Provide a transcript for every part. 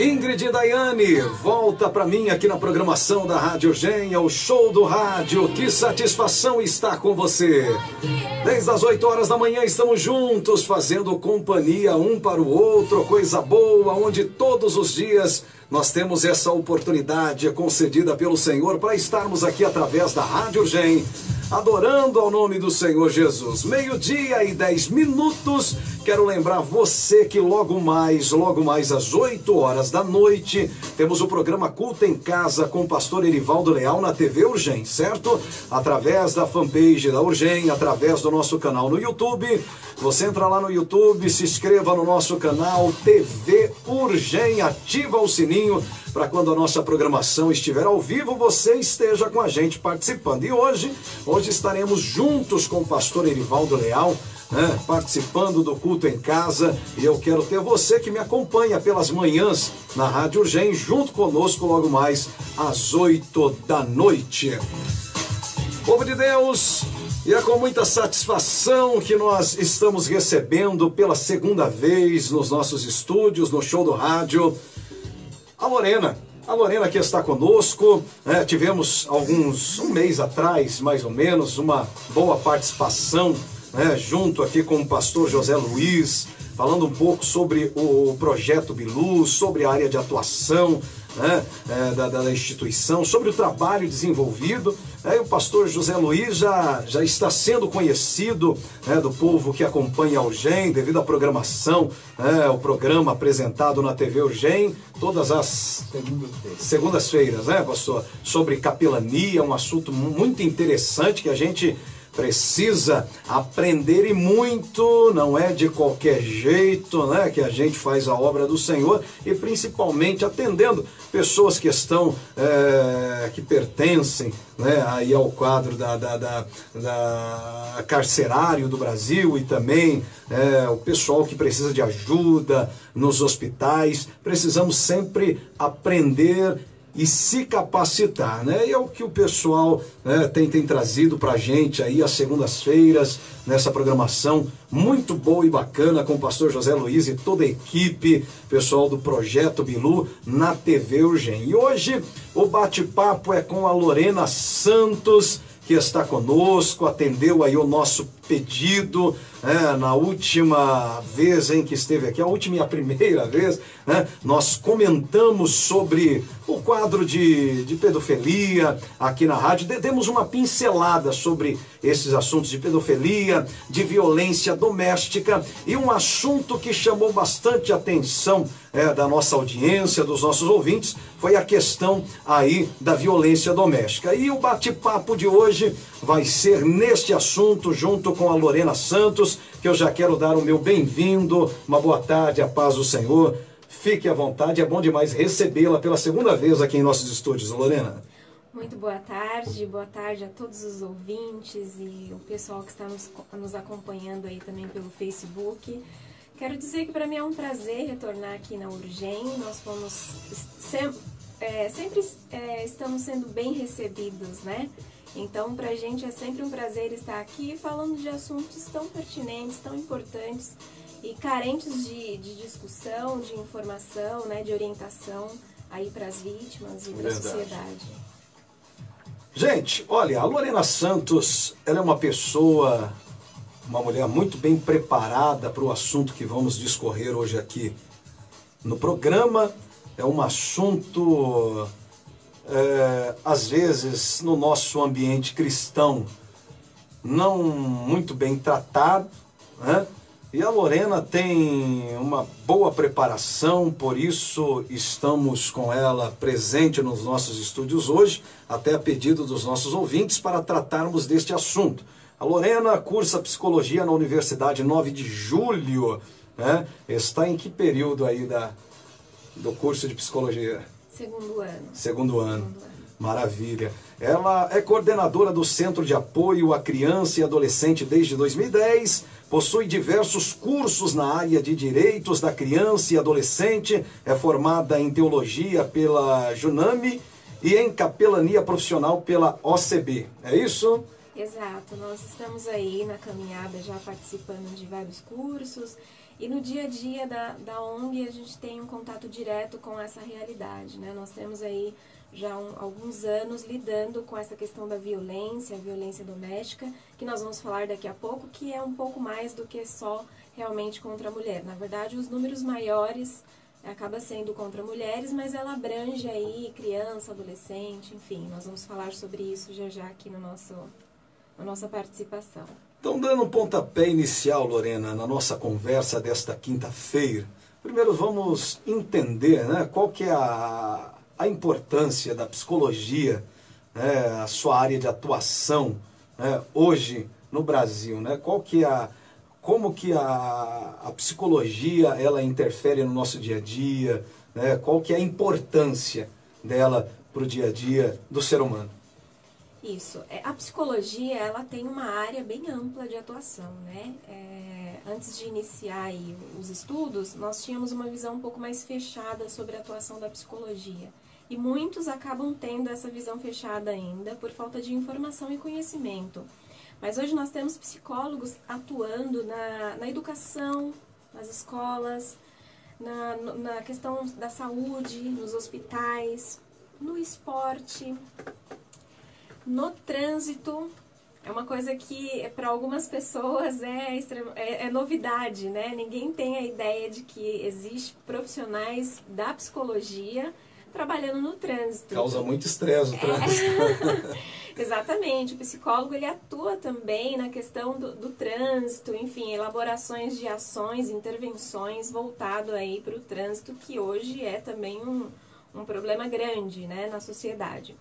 Ingrid e Daiane, volta pra mim aqui na programação da Rádio Urgem, o Show do Rádio. Que satisfação estar com você. Desde as 8 horas da manhã estamos juntos, fazendo companhia um para o outro, coisa boa, onde todos os dias nós temos essa oportunidade concedida pelo Senhor para estarmos aqui através da Rádio Urgem, adorando ao nome do Senhor Jesus. 12:10. Quero lembrar você que logo mais às 8 horas da noite, temos o programa Culto em Casa com o pastor Erivaldo Leal na TV Urgem, certo? Através da fanpage da Urgem, através do nosso canal no YouTube. Você entra lá no YouTube, se inscreva no nosso canal TV Urgem, ativa o sininho para quando a nossa programação estiver ao vivo, você esteja com a gente participando. E hoje estaremos juntos com o pastor Erivaldo Leal, participando do Culto em Casa, e eu quero ter você que me acompanha pelas manhãs na Rádio Urgem, junto conosco logo mais às 8 da noite. Povo de Deus, e é com muita satisfação que nós estamos recebendo pela segunda vez nos nossos estúdios, no Show do Rádio, a Lorena que está conosco. Tivemos um mês atrás, mais ou menos, uma boa participação, junto aqui com o pastor José Luiz, falando um pouco sobre o projeto Bilu, sobre a área de atuação da instituição, sobre o trabalho desenvolvido. O pastor José Luiz já está sendo conhecido do povo que acompanha a Urgem, devido à programação, o programa apresentado na TV Urgem, todas as segundas-feiras, pastor? Sobre capelania, um assunto muito interessante que a gente precisa aprender, e muito, não é de qualquer jeito, que a gente faz a obra do Senhor, e principalmente atendendo pessoas que estão, que pertencem, aí ao quadro da carcerário do Brasil, e também o pessoal que precisa de ajuda nos hospitais. Precisamos sempre aprender e se capacitar, E é o que o pessoal tem trazido pra gente aí às segundas-feiras, nessa programação muito boa e bacana com o pastor José Luiz e toda a equipe, pessoal do Projeto Bilu na TV Urgem. E hoje o bate-papo é com a Lorena Santos, que está conosco, atendeu aí o nosso pedido, na última vez em que esteve aqui, a última e a primeira vez, nós comentamos sobre o quadro de pedofilia aqui na rádio, demos uma pincelada sobre esses assuntos de pedofilia, de violência doméstica, e um assunto que chamou bastante atenção da nossa audiência, dos nossos ouvintes, foi a questão aí da violência doméstica. E o bate-papo de hoje vai ser neste assunto, junto com a Lorena Santos, que eu já quero dar o meu bem-vindo, uma boa tarde, a paz do Senhor. Fique à vontade, é bom demais recebê-la pela segunda vez aqui em nossos estúdios, Lorena. Muito boa tarde a todos os ouvintes e o pessoal que está nos acompanhando aí também pelo Facebook. Quero dizer que para mim é um prazer retornar aqui na Urgem. Nós sempre estamos sendo bem recebidos, Então, para a gente é sempre um prazer estar aqui falando de assuntos tão pertinentes, tão importantes e carentes de discussão, de informação, de orientação aí para as vítimas e para a sociedade. Gente, olha, a Lorena Santos, ela é uma pessoa, uma mulher muito bem preparada para o assunto que vamos discorrer hoje aqui no programa. É um assunto, às vezes, no nosso ambiente cristão, não muito bem tratado, E a Lorena tem uma boa preparação, por isso estamos com ela presente nos nossos estúdios hoje, até a pedido dos nossos ouvintes, para tratarmos deste assunto. A Lorena cursa psicologia na Universidade 9 de Julho, Está em que período aí do curso de psicologia? Segundo ano. Maravilha. Ela é coordenadora do Centro de Apoio à Criança e Adolescente desde 2010, possui diversos cursos na área de Direitos da Criança e Adolescente, é formada em Teologia pela Junami e em Capelania Profissional pela OCB. É isso? Exato, nós estamos aí na caminhada já participando de vários cursos e no dia a dia da ONG a gente tem um contato direto com essa realidade, né? Nós temos aí já alguns anos lidando com essa questão da violência, a violência doméstica, que nós vamos falar daqui a pouco, que é um pouco mais do que só realmente contra a mulher. Na verdade, os números maiores acaba sendo contra mulheres, mas ela abrange aí criança, adolescente, enfim, nós vamos falar sobre isso já aqui na nossa participação. Então, dando um pontapé inicial, Lorena, na nossa conversa desta quinta-feira, primeiro vamos entender, né, qual que é a importância da psicologia, né, a sua área de atuação, né, hoje no Brasil, né, como que a psicologia ela interfere no nosso dia a dia, né, qual que é a importância dela para o dia a dia do ser humano. Isso. A psicologia, ela tem uma área bem ampla de atuação, né? Antes de iniciar aí os estudos, nós tínhamos uma visão um pouco mais fechada sobre a atuação da psicologia. E muitos acabam tendo essa visão fechada ainda por falta de informação e conhecimento. Mas hoje nós temos psicólogos atuando na educação, nas escolas, na questão da saúde, nos hospitais, no esporte, no trânsito. É uma coisa que para algumas pessoas é novidade, né? Ninguém tem a ideia de que existe profissionais da psicologia trabalhando no trânsito. Causa muito estresse o trânsito. Exatamente. O psicólogo ele atua também na questão do trânsito, enfim, elaborações de ações, intervenções voltado aí para o trânsito, que hoje é também um problema grande, né, na sociedade.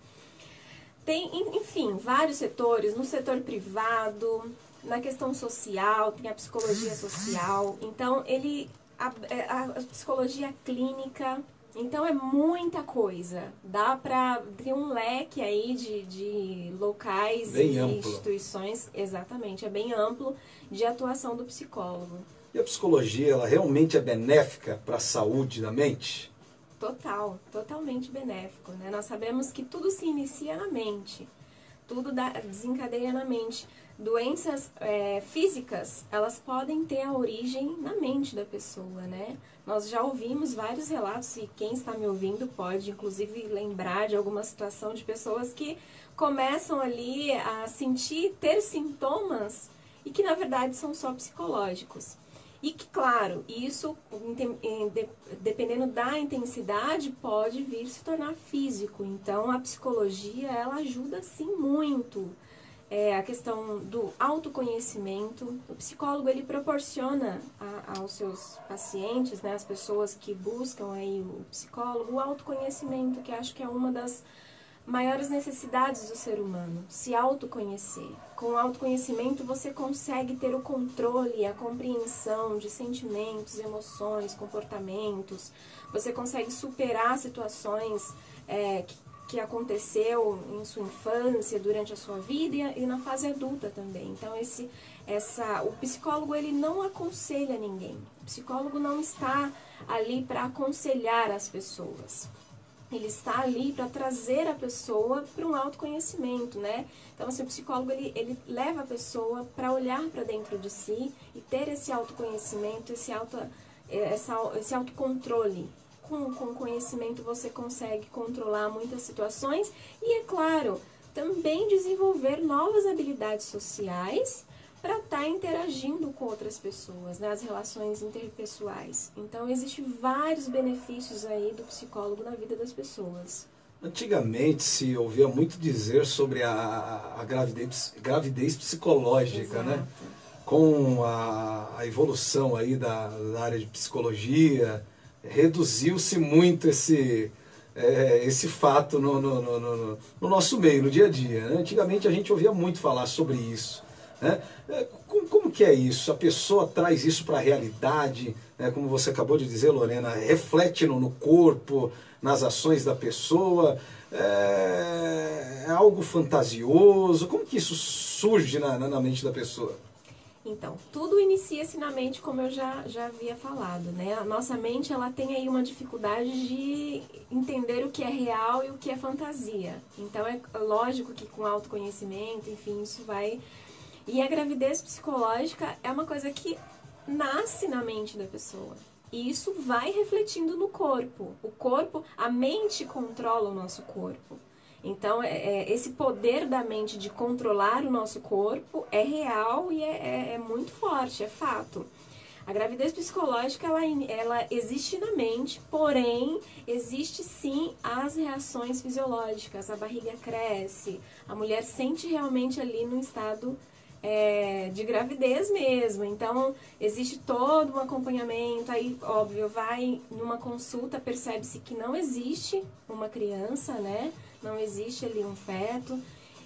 Tem, enfim, vários setores, no setor privado, na questão social, tem a psicologia social, então a psicologia clínica, então é muita coisa, dá para ter um leque aí de locais bem e amplo. Instituições, exatamente, é bem amplo de atuação do psicólogo. E a psicologia, ela realmente é benéfica para a saúde da mente? Totalmente benéfico, né? Nós sabemos que tudo se inicia na mente, tudo desencadeia na mente. Doenças físicas, elas podem ter a origem na mente da pessoa, né? Nós já ouvimos vários relatos, e quem está me ouvindo pode, inclusive, lembrar de alguma situação de pessoas que começam ali a ter sintomas e que, na verdade, são só psicológicos. E que, claro, isso, dependendo da intensidade, pode vir se tornar físico. Então, a psicologia, ela ajuda, sim, muito. A questão do autoconhecimento. O psicólogo, ele proporciona aos seus pacientes, né, as pessoas que buscam aí o psicólogo, o autoconhecimento, que acho que é uma das maiores necessidades do ser humano, se autoconhecer. Com o autoconhecimento você consegue ter o controle, a compreensão de sentimentos, emoções, comportamentos. Você consegue superar situações que aconteceu em sua infância, durante a sua vida e na fase adulta também. Então o psicólogo ele não aconselha ninguém. O psicólogo não está ali para aconselhar as pessoas. Ele está ali para trazer a pessoa para um autoconhecimento, né? Então, assim, o psicólogo, ele leva a pessoa para olhar para dentro de si e ter esse autoconhecimento, esse autocontrole. Com conhecimento você consegue controlar muitas situações e, é claro, também desenvolver novas habilidades sociais para estar interagindo com outras pessoas, né, as relações interpessoais. Então, existem vários benefícios aí do psicólogo na vida das pessoas. Antigamente se ouvia muito dizer sobre a gravidez psicológica, Exato. né? Com a evolução aí da área de psicologia, reduziu-se muito esse fato no nosso meio, no dia a dia, né? Antigamente a gente ouvia muito falar sobre isso. Né? Como que é isso? A pessoa traz isso para a realidade, né? Como você acabou de dizer, Lorena, reflete no corpo, nas ações da pessoa, é algo fantasioso? Como que isso surge na mente da pessoa? Então, tudo inicia-se na mente, como eu já havia falado, né? A nossa mente, ela tem aí uma dificuldade de entender o que é real e o que é fantasia. Então, é lógico que com autoconhecimento, enfim, isso vai... E a gravidez psicológica é uma coisa que nasce na mente da pessoa. E isso vai refletindo no corpo. O corpo, a mente controla o nosso corpo. Então, esse poder da mente de controlar o nosso corpo é real e é muito forte, é fato. A gravidez psicológica, ela existe na mente, porém, existe sim as reações fisiológicas. A barriga cresce, a mulher sente realmente ali no estado de gravidez mesmo. Então, existe todo um acompanhamento. Aí, óbvio, vai numa consulta, percebe-se que não existe uma criança, né? Não existe ali um feto,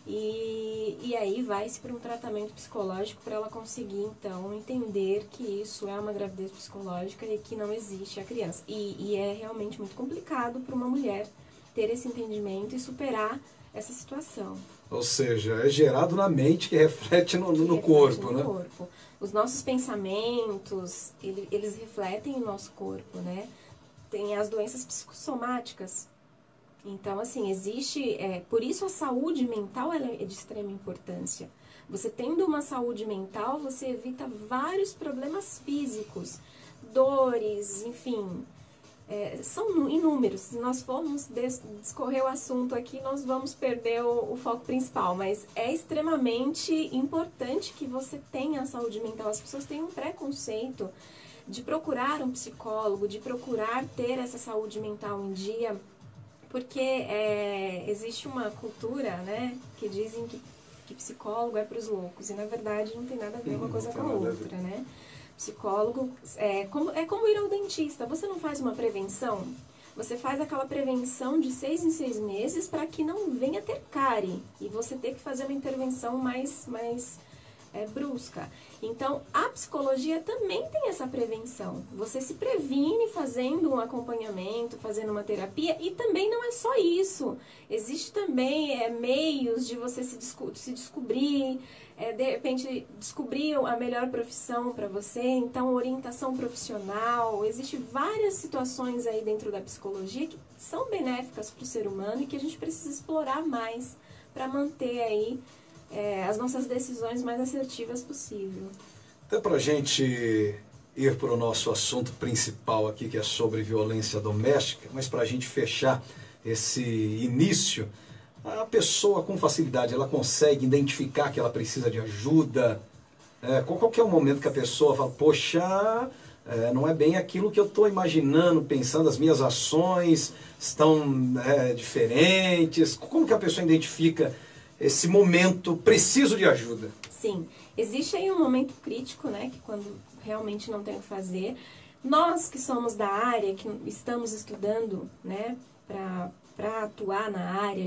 e aí vai-se para um tratamento psicológico para ela conseguir, então, entender que isso é uma gravidez psicológica e que não existe a criança. E é realmente muito complicado para uma mulher ter esse entendimento e superar essa situação. Ou seja, é gerado na mente que reflete no corpo, né? Corpo. Os nossos pensamentos, eles refletem o nosso corpo, né? Tem as doenças psicossomáticas. Então, assim, existe... por isso a saúde mental ela é de extrema importância. Você tendo uma saúde mental, você evita vários problemas físicos, dores, enfim... são inúmeros. Se nós formos discorrer o assunto aqui, nós vamos perder o foco principal. Mas é extremamente importante que você tenha a saúde mental. As pessoas têm um preconceito de procurar um psicólogo, de procurar ter essa saúde mental em dia... Porque existe uma cultura, né, que dizem que psicólogo é para os loucos. E, na verdade, não tem nada a ver uma coisa com a outra, né? Psicólogo é como ir ao dentista. Você não faz uma prevenção? Você faz aquela prevenção de 6 em 6 meses para que não venha ter cárie. E você ter que fazer uma intervenção mais brusca. Então, a psicologia também tem essa prevenção. Você se previne fazendo um acompanhamento, fazendo uma terapia, e também não é só isso. Existe também meios de você se descobrir, de repente descobrir a melhor profissão para você, então orientação profissional. Existem várias situações aí dentro da psicologia que são benéficas para o ser humano e que a gente precisa explorar mais para manter aí as nossas decisões mais assertivas possível. Até para a gente ir para o nosso assunto principal aqui, que é sobre violência doméstica, mas para a gente fechar esse início, a pessoa com facilidade, ela consegue identificar que ela precisa de ajuda? Qual que é o momento que a pessoa fala, poxa, não é bem aquilo que eu estou imaginando, pensando, as minhas ações estão diferentes? Como que a pessoa identifica esse momento preciso de ajuda? Sim, existe aí um momento crítico, né, que quando realmente não tem o que fazer. Nós que somos da área, que estamos estudando, né, para atuar na área,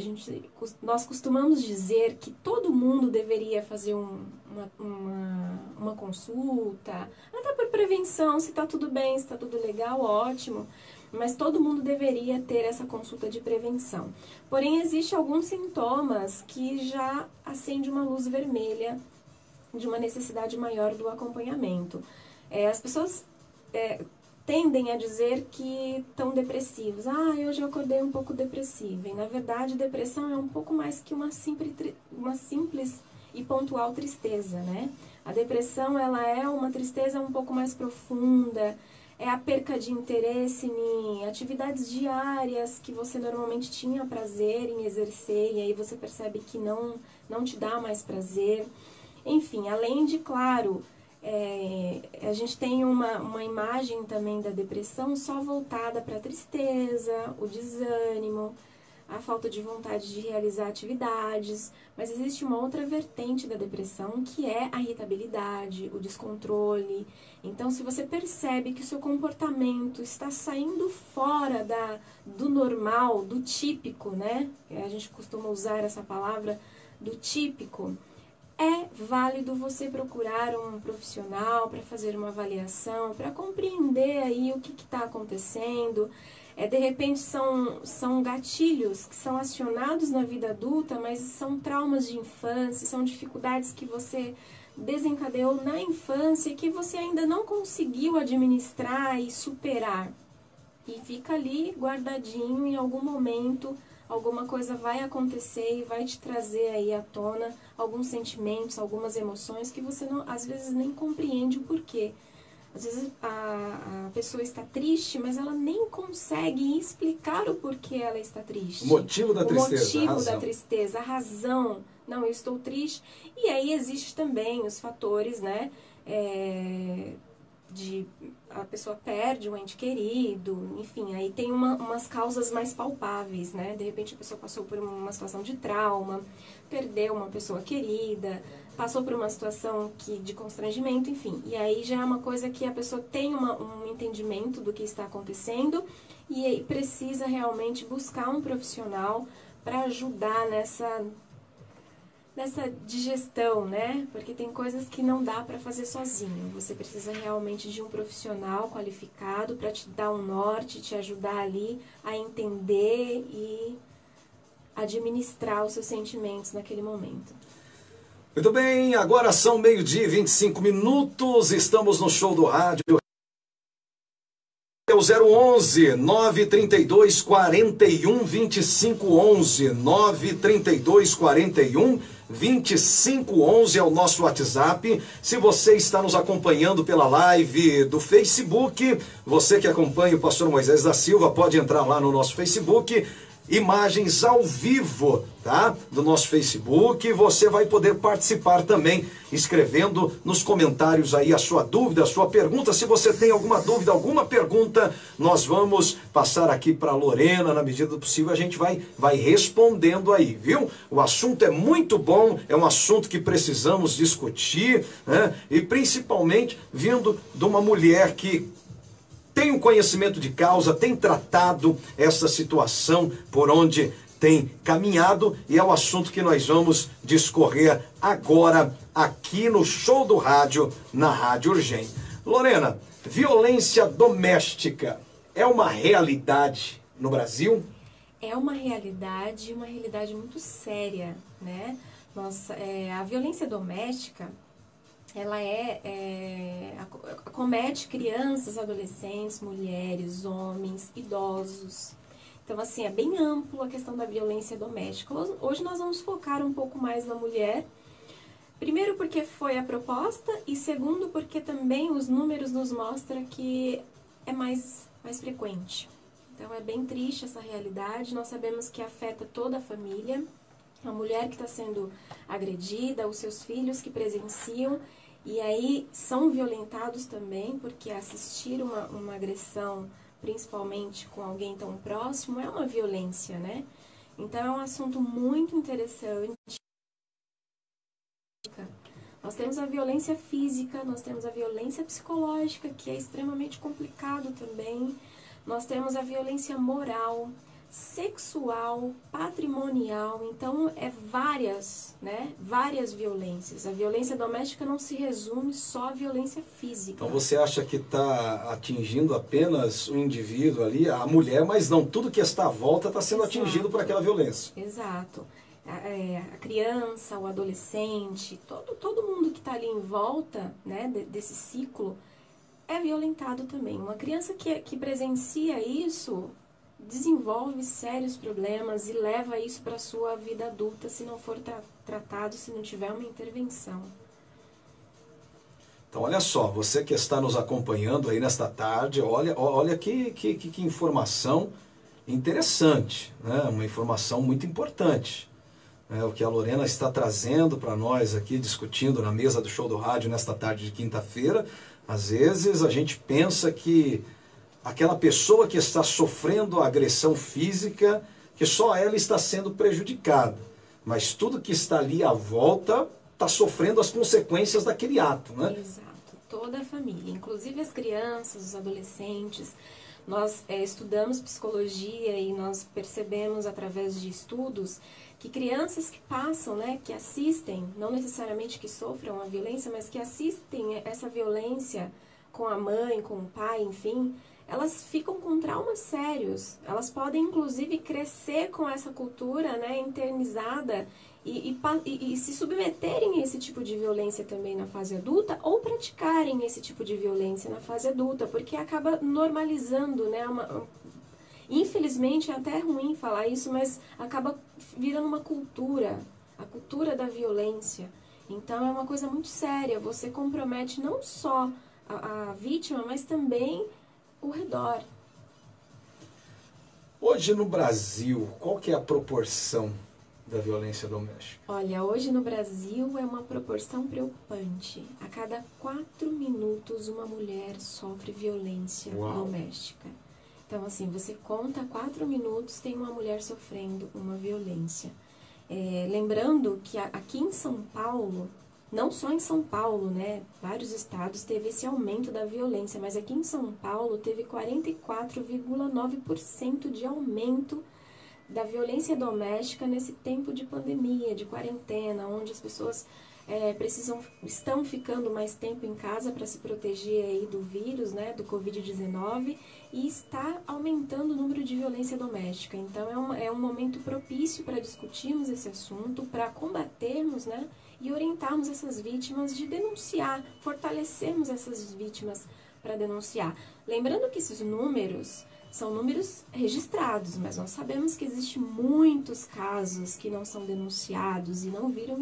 nós costumamos dizer que todo mundo deveria fazer uma consulta, até por prevenção, se está tudo bem, se está tudo legal, ótimo. Mas todo mundo deveria ter essa consulta de prevenção. Porém, existem alguns sintomas que já acendem uma luz vermelha de uma necessidade maior do acompanhamento. As pessoas tendem a dizer que estão depressivos. Hoje eu acordei um pouco depressiva. E, na verdade, depressão é um pouco mais que uma simples e pontual tristeza, né? A depressão, ela é uma tristeza um pouco mais profunda, é a perca de interesse em atividades diárias que você normalmente tinha prazer em exercer e aí você percebe que não te dá mais prazer. Enfim, além de, claro, a gente tem uma imagem também da depressão só voltada para a tristeza, o desânimo, a falta de vontade de realizar atividades, mas existe uma outra vertente da depressão que é a irritabilidade, o descontrole. Então, se você percebe que o seu comportamento está saindo fora do normal, do típico, né? A gente costuma usar essa palavra, do típico. É válido você procurar um profissional para fazer uma avaliação, para compreender aí o que está acontecendo. De repente são gatilhos que são acionados na vida adulta, mas são traumas de infância, são dificuldades que você desencadeou na infância que você ainda não conseguiu administrar e superar. E fica ali guardadinho, em algum momento alguma coisa vai acontecer e vai te trazer aí à tona alguns sentimentos, algumas emoções que você não, às vezes nem compreende o porquê. Às vezes a pessoa está triste, mas ela nem consegue explicar o porquê ela está triste. O motivo da tristeza. O motivo da tristeza, a razão. Não, eu estou triste. E aí existe também os fatores, né? A pessoa perde um ente querido, enfim, aí tem umas causas mais palpáveis, né? De repente a pessoa passou por uma situação de trauma, perdeu uma pessoa querida, passou por uma situação de constrangimento, enfim. E aí já é uma coisa que a pessoa tem um entendimento do que está acontecendo e aí precisa realmente buscar um profissional para ajudar nessa digestão, né? Porque tem coisas que não dá para fazer sozinho. Você precisa realmente de um profissional qualificado para te dar um norte, te ajudar ali a entender e administrar os seus sentimentos naquele momento. Muito bem, agora são 12h25, estamos no Show do Rádio. É o 011 932 41 2511, 932 41 2511 é o nosso WhatsApp. Se você está nos acompanhando pela live do Facebook, você que acompanha o pastor Moisés da Silva, pode entrar lá no nosso Facebook, imagens ao vivo, tá? Do nosso Facebook. Você vai poder participar também, escrevendo nos comentários aí a sua dúvida, a sua pergunta. Se você tem alguma dúvida, alguma pergunta, nós vamos passar aqui para a Lorena, na medida do possível, a gente vai respondendo aí, viu? O assunto é muito bom, é um assunto que precisamos discutir, né? E principalmente vindo de uma mulher que tem um conhecimento de causa, tem tratado essa situação por onde tem caminhado, e é o assunto que nós vamos discorrer agora aqui no Show do Rádio, na Rádio Urgem. Lorena, violência doméstica é uma realidade no Brasil? É uma realidade muito séria, né? A violência doméstica, ela acomete crianças, adolescentes, mulheres, homens, idosos. Então, assim, é bem amplo a questão da violência doméstica. Hoje nós vamos focar um pouco mais na mulher. Primeiro porque foi a proposta e segundo porque também os números nos mostram que é mais frequente. Então, é bem triste essa realidade. Nós sabemos que afeta toda a família. A mulher que está sendo agredida, os seus filhos que presenciam, e aí são violentados também, porque assistir uma agressão, principalmente com alguém tão próximo, é uma violência, né? Então é um assunto muito interessante. Nós temos a violência física, nós temos a violência psicológica, que é extremamente complicado também. Nós temos a violência moral, sexual, patrimonial, então várias violências. A violência doméstica não se resume só à violência física. Então você acha que está atingindo apenas o indivíduo ali, a mulher, mas não, tudo que está à volta está sendo atingido por aquela violência. Exato. A criança, o adolescente, todo mundo que está ali em volta, né, desse ciclo é violentado também. Uma criança que presencia isso desenvolve sérios problemas e leva isso para a sua vida adulta se não for tratado, se não tiver uma intervenção. Então, olha só, você que está nos acompanhando aí nesta tarde, olha que informação interessante, né? Uma informação muito importante. O que a Lorena está trazendo para nós aqui, discutindo na mesa do Show do Rádio nesta tarde de quinta-feira. Às vezes a gente pensa que aquela pessoa que está sofrendo a agressão física, que só ela está sendo prejudicada. Mas tudo que está ali à volta está sofrendo as consequências daquele ato, né? Exato. Toda a família, inclusive as crianças, os adolescentes. Nós estudamos psicologia e nós percebemos através de estudos que crianças que passam, né, que assistem, não necessariamente que sofram a violência, mas que assistem essa violência com a mãe, com o pai, enfim, elas ficam com traumas sérios. Elas podem, inclusive, crescer com essa cultura, né, internizada e se submeterem a esse tipo de violência também na fase adulta ou praticarem esse tipo de violência na fase adulta, porque acaba normalizando, né, infelizmente é até ruim falar isso, mas acaba virando uma cultura, a cultura da violência. Então é uma coisa muito séria, você compromete não só a vítima, mas também o redor. Hoje no Brasil, qual que é a proporção da violência doméstica? Olha, hoje no Brasil é uma proporção preocupante. A cada 4 minutos uma mulher sofre violência doméstica. Então, assim, você conta 4 minutos, tem uma mulher sofrendo uma violência. Lembrando que aqui em São Paulo, não só em São Paulo, né, vários estados teve esse aumento da violência, mas aqui em São Paulo teve 44,9% de aumento da violência doméstica nesse tempo de pandemia, de quarentena, onde as pessoas estão ficando mais tempo em casa para se proteger aí do vírus, né, do Covid-19, e está aumentando o número de violência doméstica. Então é um momento propício para discutirmos esse assunto, para combatermos, né, e orientarmos essas vítimas de denunciar, fortalecermos essas vítimas para denunciar. Lembrando que esses números são números registrados, mas nós sabemos que existem muitos casos que não são denunciados e não viram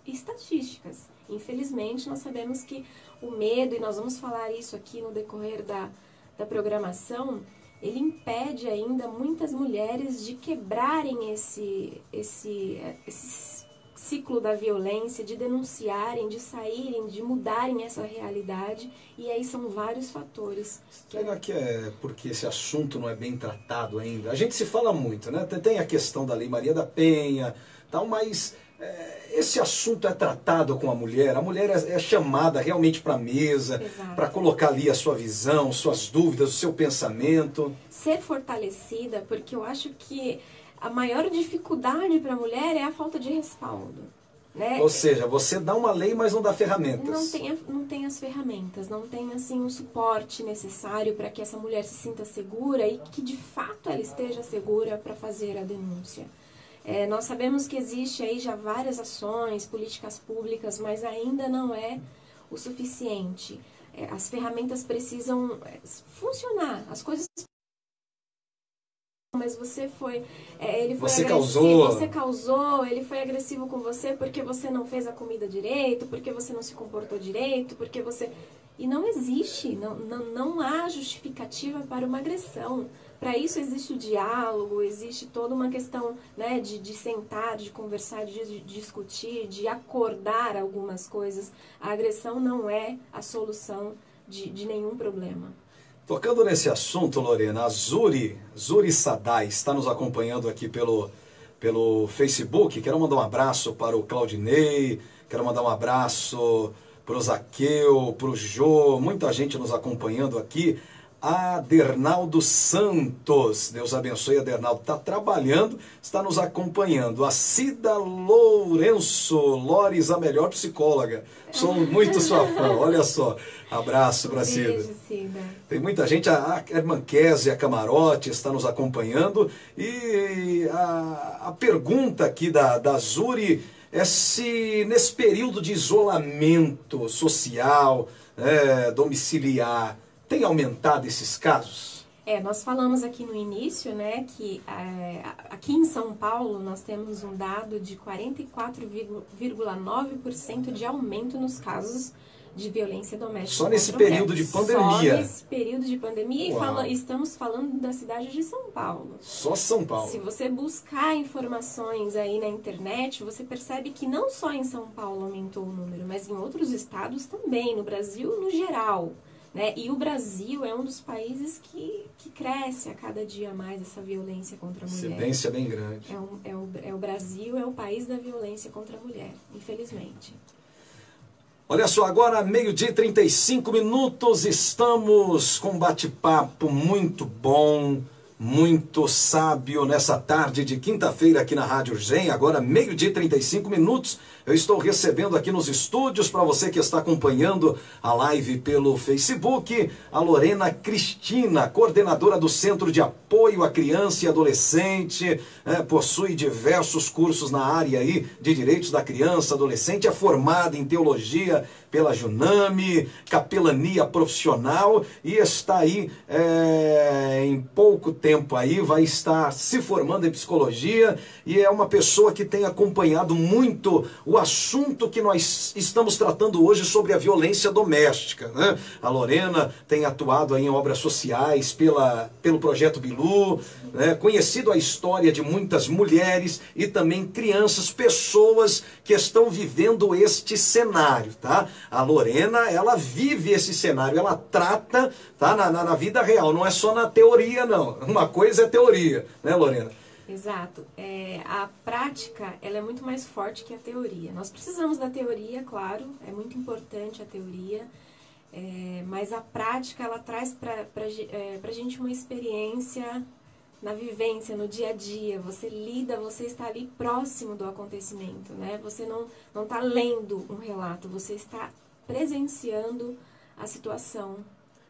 estatísticas. Infelizmente, nós sabemos que o medo, e nós vamos falar isso aqui no decorrer da programação, ele impede ainda muitas mulheres de quebrarem esse ciclo da violência, de denunciarem, de saírem, de mudarem essa realidade, e aí são vários fatores. Será que é porque esse assunto não é bem tratado ainda? A gente se fala muito, né? Tem a questão da Lei Maria da Penha, tal, mas esse assunto é tratado com a mulher é chamada realmente para a mesa, para colocar ali a sua visão, suas dúvidas, o seu pensamento. Ser fortalecida, porque eu acho que a maior dificuldade para a mulher é a falta de respaldo, né? Ou seja, você dá uma lei, mas não dá ferramentas. Não tem as ferramentas, não tem assim o suporte necessário para que essa mulher se sinta segura e que de fato ela esteja segura para fazer a denúncia. Nós sabemos que existe aí já várias ações, políticas públicas, mas ainda não é o suficiente. As ferramentas precisam funcionar, as coisas. Mas você foi, ele foi você agressivo, você causou, ele foi agressivo com você porque você não fez a comida direito, porque você não se comportou direito, porque você... E não existe, não há justificativa para uma agressão. Para isso existe o diálogo, existe toda uma questão, né, de sentar, de conversar, de discutir, de acordar algumas coisas. A agressão não é a solução de nenhum problema. Tocando nesse assunto, Lorena, a Zuri Sadai está nos acompanhando aqui pelo Facebook. Quero mandar um abraço para o Claudinei, quero mandar um abraço para o Zaqueu, para o Jô, muita gente nos acompanhando aqui. Adernaldo Santos, Deus abençoe, Adernaldo, está trabalhando, está nos acompanhando. A Cida Lourenço, Lores, a melhor psicóloga, sou muito sua fã, olha só, abraço para a Cida. Beijo, Cida. Tem muita gente, a irmã Kézia Camarote está nos acompanhando, e a pergunta aqui da Zuri é se nesse período de isolamento social, domiciliar, tem aumentado esses casos? Nós falamos aqui no início, né, que aqui em São Paulo nós temos um dado de 44,9% de aumento nos casos de violência doméstica. Só nesse período de pandemia? Só nesse período de pandemia. E estamos falando da cidade de São Paulo. Só São Paulo. Se você buscar informações aí na internet, você percebe que não só em São Paulo aumentou o número, mas em outros estados também, no Brasil no geral. Né? E o Brasil é um dos países que cresce a cada dia mais essa violência contra a mulher. Incidência bem grande. O Brasil é o país da violência contra a mulher, infelizmente. Olha só, agora 12h35, estamos com um bate-papo muito bom, muito sábio nessa tarde de quinta-feira aqui na Rádio Gen. Agora 12h35, Eu estou recebendo aqui nos estúdios, para você que está acompanhando a live pelo Facebook, a Lorena Cristina, coordenadora do Centro de Apoio à Criança e Adolescente, possui diversos cursos na área aí de direitos da criança e adolescente, é formada em teologia pela Juname, capelania profissional, e está aí em pouco tempo aí, vai estar se formando em psicologia, e é uma pessoa que tem acompanhado muito o assunto que nós estamos tratando hoje sobre a violência doméstica, né? A Lorena tem atuado aí em obras sociais pelo Projeto Bilu, né? Conhecido a história de muitas mulheres e também crianças, pessoas que estão vivendo este cenário, tá? A Lorena, ela vive esse cenário, ela trata, tá, na vida real, não é só na teoria, não. Uma coisa é teoria, né, Lorena? Exato. A prática, ela é muito mais forte que a teoria. Nós precisamos da teoria, claro, é muito importante a teoria, mas a prática, ela traz pra gente uma experiência na vivência, no dia a dia. Você lida, você está ali próximo do acontecimento, né? Você não está lendo um relato, você está presenciando a situação.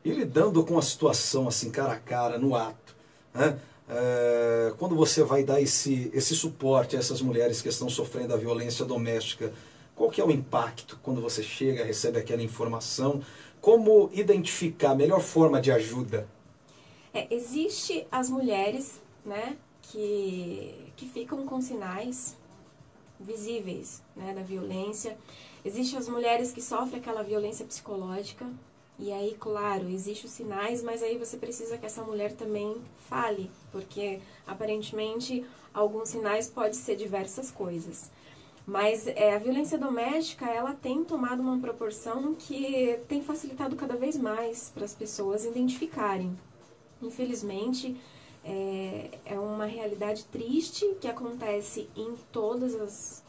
E lidando com a situação assim, cara a cara, no ato, né? Quando você vai dar esse suporte a essas mulheres que estão sofrendo a violência doméstica, qual que é o impacto quando você chega, recebe aquela informação? Como identificar a melhor forma de ajuda? Existe as mulheres, né, que ficam com sinais visíveis, né, da violência. Existem as mulheres que sofrem aquela violência psicológica. E aí, claro, existem os sinais, mas aí você precisa que essa mulher também fale, porque aparentemente alguns sinais podem ser diversas coisas. Mas a violência doméstica, ela tem tomado uma proporção que tem facilitado cada vez mais para as pessoas identificarem. Infelizmente, é uma realidade triste que acontece em todas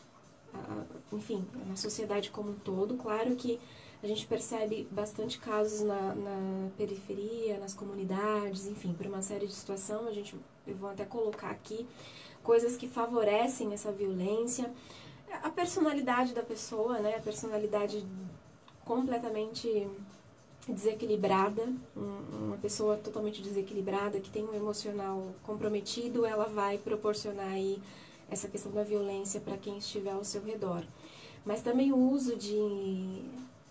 enfim, na sociedade como um todo. Claro que a gente percebe bastante casos na periferia, nas comunidades, enfim, por uma série de situações. Eu vou até colocar aqui coisas que favorecem essa violência. A personalidade da pessoa, né? A personalidade completamente desequilibrada, uma pessoa totalmente desequilibrada, que tem um emocional comprometido, ela vai proporcionar aí essa questão da violência para quem estiver ao seu redor. Mas também o uso de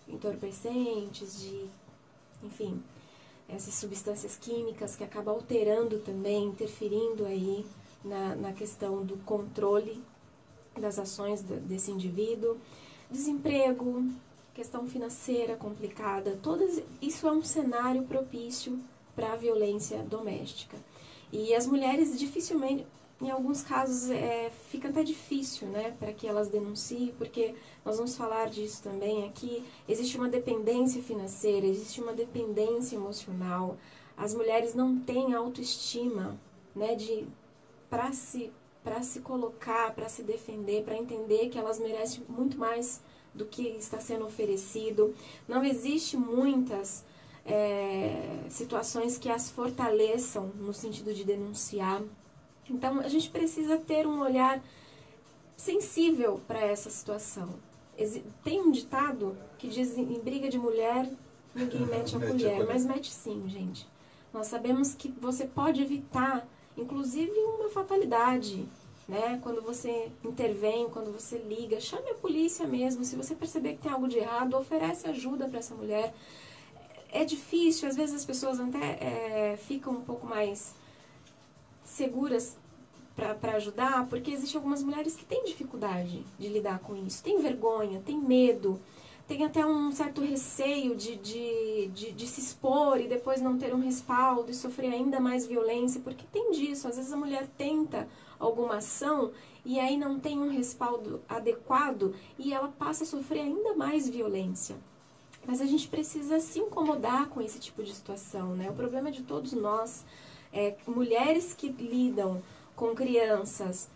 entorpecentes, enfim, essas substâncias químicas que acabam alterando também, interferindo aí na questão do controle das ações desse indivíduo. Desemprego, questão financeira complicada, isso é um cenário propício para a violência doméstica. E as mulheres dificilmente, em alguns casos, fica até difícil, né, para que elas denunciem, porque nós vamos falar disso também aqui. Existe uma dependência financeira, existe uma dependência emocional. As mulheres não têm autoestima, né, para se colocar, para se defender, para entender que elas merecem muito mais do que está sendo oferecido. Não existe muitas situações que as fortaleçam no sentido de denunciar. Então, a gente precisa ter um olhar sensível para essa situação. Tem um ditado que diz: em briga de mulher, ninguém mete a colher. Mas mete sim, gente. Nós sabemos que você pode evitar, inclusive, uma fatalidade, né? Quando você intervém, quando você liga, chame a polícia mesmo. Se você perceber que tem algo de errado, oferece ajuda para essa mulher. É difícil, às vezes as pessoas até ficam um pouco mais seguras para ajudar, porque existem algumas mulheres que têm dificuldade de lidar com isso, tem vergonha, tem medo, tem até um certo receio de se expor e depois não ter um respaldo e sofrer ainda mais violência, porque tem disso. Às vezes a mulher tenta alguma ação e aí não tem um respaldo adequado e ela passa a sofrer ainda mais violência. Mas a gente precisa se incomodar com esse tipo de situação, né? O problema é de todos nós. Mulheres que lidam com crianças,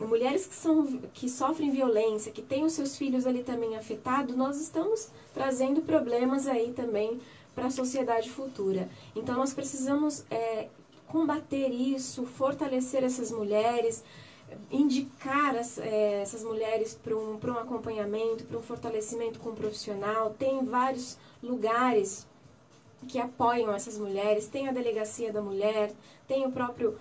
mulheres que sofrem violência, que têm os seus filhos ali também afetados, nós estamos trazendo problemas aí também para a sociedade futura. Então nós precisamos combater isso, fortalecer essas mulheres, indicar essas mulheres para um acompanhamento, para um fortalecimento com um profissional. Tem vários lugares que apoiam essas mulheres, tem a Delegacia da Mulher, tem o próprio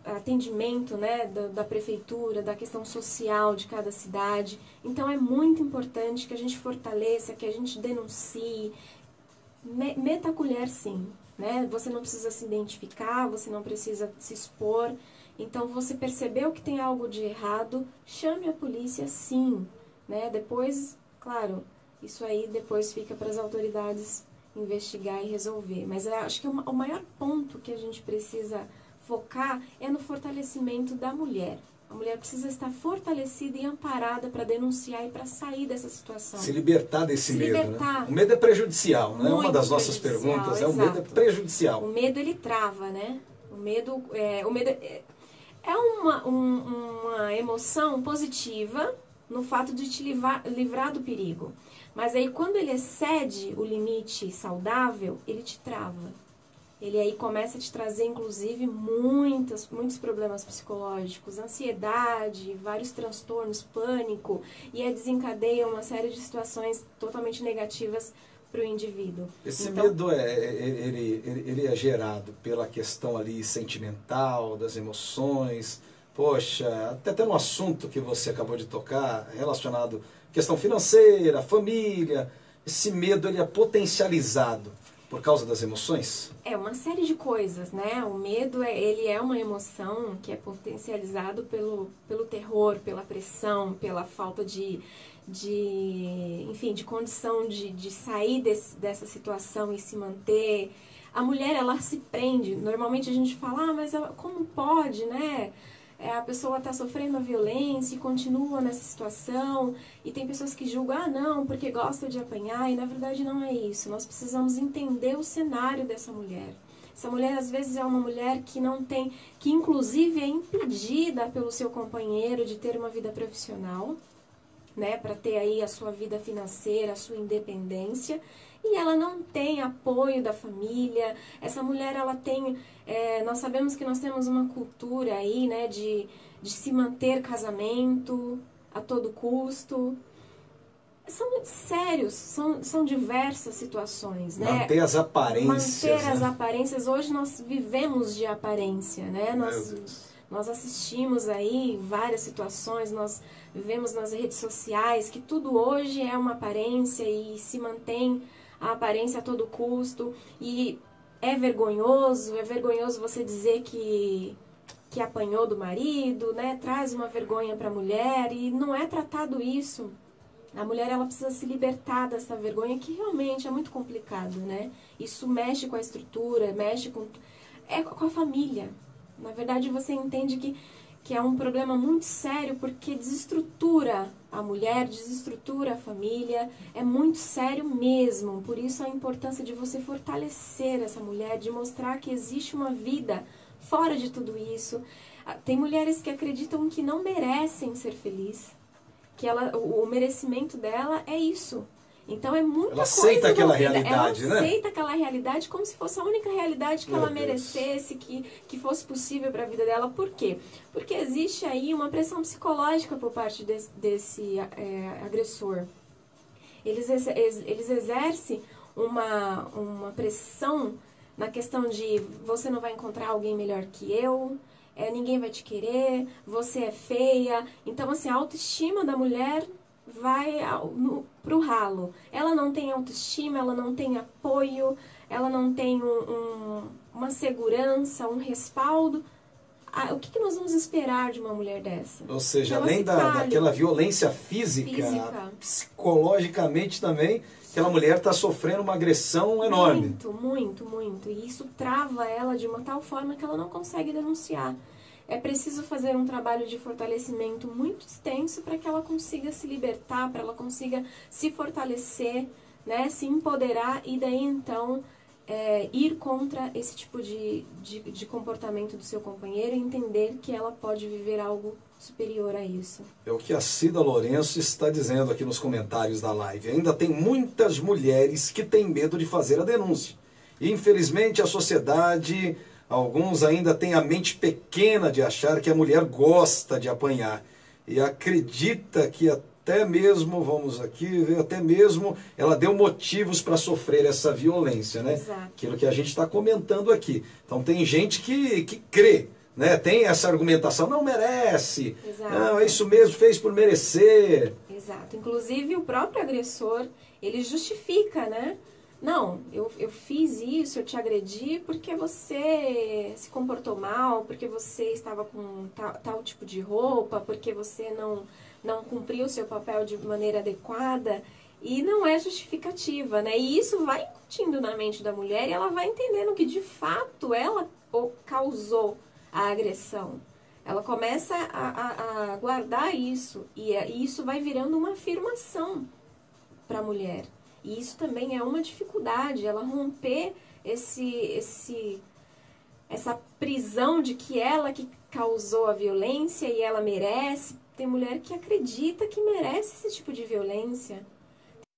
atendimento, né, da prefeitura, da questão social de cada cidade. Então é muito importante que a gente fortaleça, que a gente denuncie, meta a colher sim, né? Você não precisa se identificar, você não precisa se expor. Então você percebeu que tem algo de errado, chame a polícia sim, né? Depois, claro, isso aí depois fica para as autoridades investigar e resolver. Mas eu acho que o maior ponto que a gente precisa focar é no fortalecimento da mulher. A mulher precisa estar fortalecida e amparada para denunciar e para sair dessa situação. Se libertar desse medo, libertar. Né? O medo é prejudicial, né? Muito Uma das nossas perguntas é o medo é prejudicial. O medo, ele trava, né? O medo é uma emoção positiva no fato de te livrar do perigo. Mas aí, quando ele excede o limite saudável, ele te trava. Ele aí começa a te trazer, inclusive, muitos problemas psicológicos, ansiedade, vários transtornos, pânico, e aí desencadeia uma série de situações totalmente negativas para o indivíduo. Esse medo, ele é gerado pela questão ali sentimental, das emoções. Poxa, até no assunto que você acabou de tocar, relacionado à questão financeira, família, esse medo ele é potencializado por causa das emoções? É uma série de coisas, né? O medo, ele é uma emoção que é potencializado pelo terror, pela pressão, pela falta de condição de sair dessa situação e se manter. A mulher, ela se prende. Normalmente a gente fala, mas como pode, né? A pessoa está sofrendo a violência e continua nessa situação, e tem pessoas que julgam, não, porque gosta de apanhar, e na verdade não é isso. Nós precisamos entender o cenário dessa mulher. Essa mulher, às vezes, é uma mulher que não tem, que inclusive é impedida pelo seu companheiro de ter uma vida profissional, né, para ter aí a sua vida financeira, a sua independência, e ela não tem apoio da família. Essa mulher, ela tem, nós sabemos que nós temos uma cultura aí, né, de se manter casamento a todo custo. São sérios, são diversas situações, né? Manter as aparências. Manter as aparências. Hoje nós vivemos de aparência, né? Nós assistimos aí várias situações, nós vivemos nas redes sociais que tudo hoje é uma aparência e se mantém a aparência a todo custo. E é vergonhoso você dizer que apanhou do marido, né? Traz uma vergonha para a mulher e não é tratado isso. A mulher, ela precisa se libertar dessa vergonha, que realmente é muito complicado, né? Isso mexe com a estrutura, mexe com a família. Na verdade, você entende que é um problema muito sério, porque desestrutura a mulher, desestrutura a família, é muito sério mesmo. Por isso a importância de você fortalecer essa mulher, de mostrar que existe uma vida fora de tudo isso. Tem mulheres que acreditam que não merecem ser felizes, que o merecimento dela é isso. Então é muita ela coisa aceita aquela envolvida. realidade, ela né? aceita aquela realidade como se fosse a única realidade que Meu ela Deus. merecesse, que fosse possível para a vida dela. Por quê? Porque existe aí uma pressão psicológica por parte desse agressor. Eles exercem uma pressão na questão de você não vai encontrar alguém melhor que eu, ninguém vai te querer, você é feia. Então, assim, a autoestima da mulher vai pro ralo. Ela não tem autoestima, ela não tem apoio, ela não tem uma segurança, um respaldo. O que nós vamos esperar de uma mulher dessa? Ou seja, Ela além se cale. daquela violência física, psicologicamente também, aquela mulher está sofrendo uma agressão enorme. Muito, muito, muito. E isso trava ela de uma tal forma que ela não consegue denunciar. É preciso fazer um trabalho de fortalecimento muito extenso para que ela consiga se libertar, para ela consiga se fortalecer, né, se empoderar e daí então ir contra esse tipo de comportamento do seu companheiro e entender que ela pode viver algo superior a isso. É o que a Cida Lourenço está dizendo aqui nos comentários da live. Ainda tem muitas mulheres que têm medo de fazer a denúncia. E, infelizmente, a sociedade Alguns ainda têm a mente pequena de achar que a mulher gosta de apanhar e acredita que até mesmo, vamos aqui ver, até mesmo ela deu motivos para sofrer essa violência, né? Exato. Aquilo que a gente está comentando aqui. Então tem gente que crê, né? Tem essa argumentação, não merece, Exato. não, é isso mesmo, fez por merecer. Exato. Inclusive o próprio agressor, ele justifica, né? Não, eu fiz isso, eu te agredi porque você se comportou mal, porque você estava com tal tipo de roupa, porque você não cumpriu o seu papel de maneira adequada. E não é justificativa, né? E isso vai incutindo na mente da mulher e ela vai entendendo que, de fato, ela causou a agressão. Ela começa a guardar isso e isso vai virando uma afirmação para a mulher. E isso também é uma dificuldade, ela romper essa prisão de que ela que causou a violência e ela merece. Tem mulher que acredita que merece esse tipo de violência.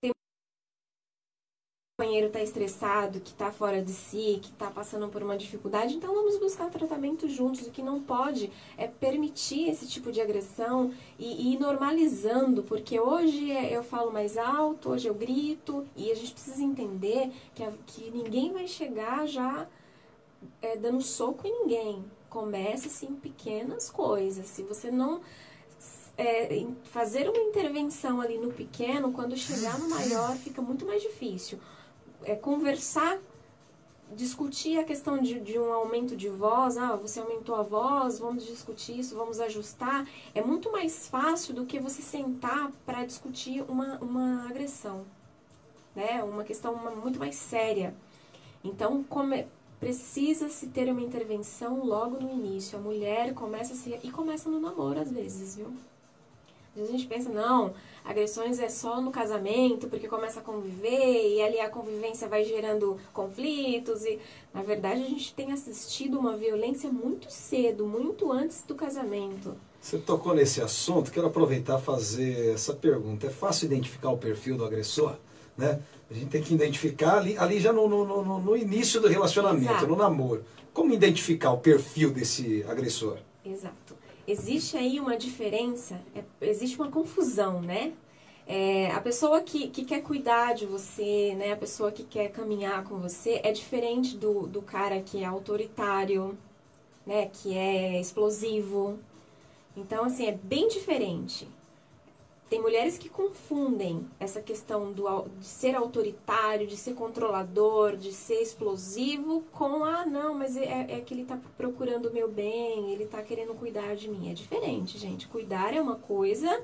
O companheiro está estressado, que está fora de si, que está passando por uma dificuldade, então vamos buscar tratamento juntos. O que não pode é permitir esse tipo de agressão e ir normalizando, porque hoje eu falo mais alto, hoje eu grito, e a gente precisa entender que ninguém vai chegar já dando soco em ninguém. Começa assim pequenas coisas. Se você não fazer uma intervenção ali no pequeno, quando chegar no maior fica muito mais difícil. Conversar, discutir a questão de um aumento de voz, você aumentou a voz, vamos discutir isso, vamos ajustar, é muito mais fácil do que você sentar para discutir uma agressão, né? Uma questão muito mais séria. Então, precisa-se ter uma intervenção logo no início. A mulher começa no namoro às vezes, viu? Às vezes a gente pensa, não, agressões é só no casamento, porque começa a conviver, e ali a convivência vai gerando conflitos, e na verdade a gente tem assistido uma violência muito cedo, muito antes do casamento. Você tocou nesse assunto, quero aproveitar e fazer essa pergunta. É fácil identificar o perfil do agressor? Né? A gente tem que identificar ali já no início do relacionamento, Exato. No namoro. Como identificar o perfil desse agressor? Exato. Existe aí uma diferença, existe uma confusão, né? A pessoa que quer cuidar de você, né? A pessoa que quer caminhar com você é diferente do cara que é autoritário, né? Que é explosivo. Então, assim, é bem diferente. Tem mulheres que confundem essa questão de ser autoritário, de ser controlador, de ser explosivo com, não, mas é que ele tá procurando o meu bem, ele tá querendo cuidar de mim. É diferente, gente. Cuidar é uma coisa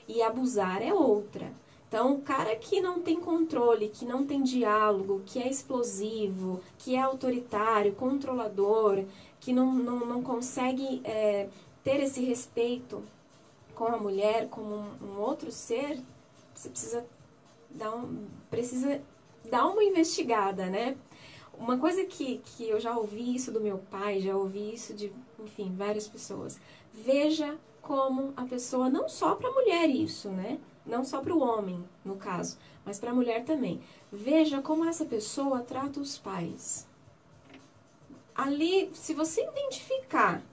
e abusar é outra. Então, o cara que não tem controle, que não tem diálogo, que é explosivo, que é autoritário, controlador, que não consegue ter esse respeito com a mulher, como um outro ser, você precisa dar uma investigada, né? Uma coisa que eu já ouvi isso do meu pai, já ouvi isso de, enfim, várias pessoas. Veja como a pessoa, não só para a mulher isso, né? Não só para o homem, no caso, mas para a mulher também. Veja como essa pessoa trata os pais. Ali, se você identificar,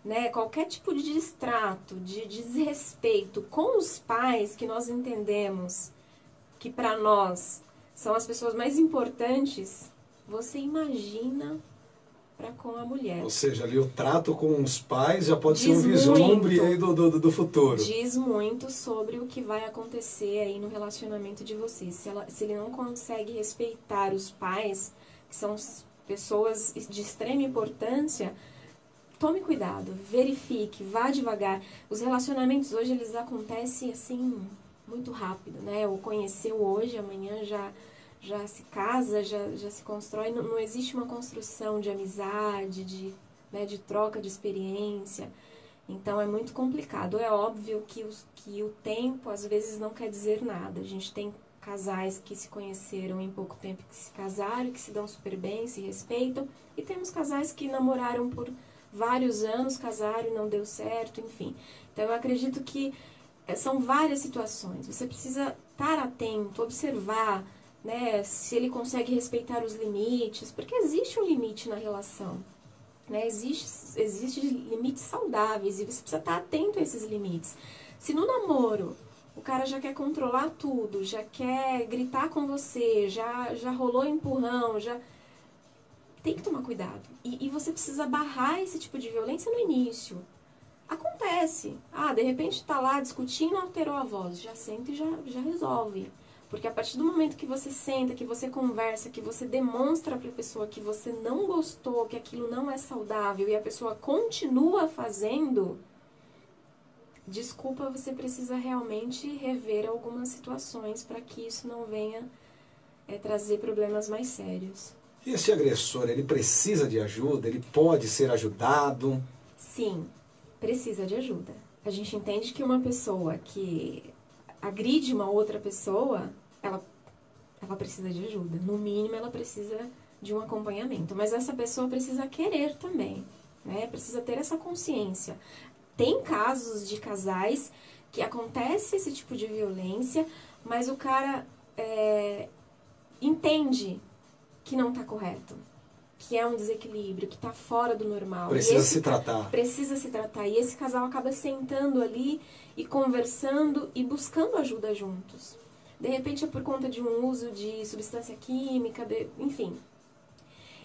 né, qualquer tipo de distrato, de desrespeito com os pais, que nós entendemos que para nós são as pessoas mais importantes, você imagina para com a mulher. Ou seja, ali o trato com os pais já pode ser um vislumbre aí do futuro. Diz muito sobre o que vai acontecer aí no relacionamento de vocês. Se ele não consegue respeitar os pais, que são pessoas de extrema importância, tome cuidado, verifique, vá devagar. Os relacionamentos hoje, eles acontecem assim, muito rápido, né? O conheceu hoje, amanhã já se casa, já se constrói. Não existe uma construção de amizade, de troca de experiência. Então, é muito complicado. É óbvio que o tempo, às vezes, não quer dizer nada. A gente tem casais que se conheceram em pouco tempo, que se casaram, que se dão super bem, se respeitam. E temos casais que namoraram por vários anos, casaram e não deu certo, enfim. Então, eu acredito que são várias situações. Você precisa estar atento, observar, né, se ele consegue respeitar os limites, porque existe um limite na relação. né? Existem limites saudáveis e você precisa estar atento a esses limites. Se no namoro o cara já quer controlar tudo, já quer gritar com você, já rolou empurrão, já tem que tomar cuidado. E você precisa barrar esse tipo de violência no início. Acontece. De repente tá lá discutindo, alterou a voz. Já senta e já resolve. Porque a partir do momento que você senta, que você conversa, que você demonstra para a pessoa que você não gostou, que aquilo não é saudável e a pessoa continua fazendo, desculpa, você precisa realmente rever algumas situações para que isso não venha trazer problemas mais sérios. E esse agressor, ele precisa de ajuda? Ele pode ser ajudado? Sim, precisa de ajuda. A gente entende que uma pessoa que agride uma outra pessoa, ela precisa de ajuda. No mínimo, ela precisa de um acompanhamento. Mas essa pessoa precisa querer também, né? Precisa ter essa consciência. Tem casos de casais que acontece esse tipo de violência, mas o cara entende que não está correto, que é um desequilíbrio, que está fora do normal. Precisa se tratar. Precisa se tratar. E esse casal acaba sentando ali e conversando e buscando ajuda juntos. De repente é por conta de um uso de substância química, enfim.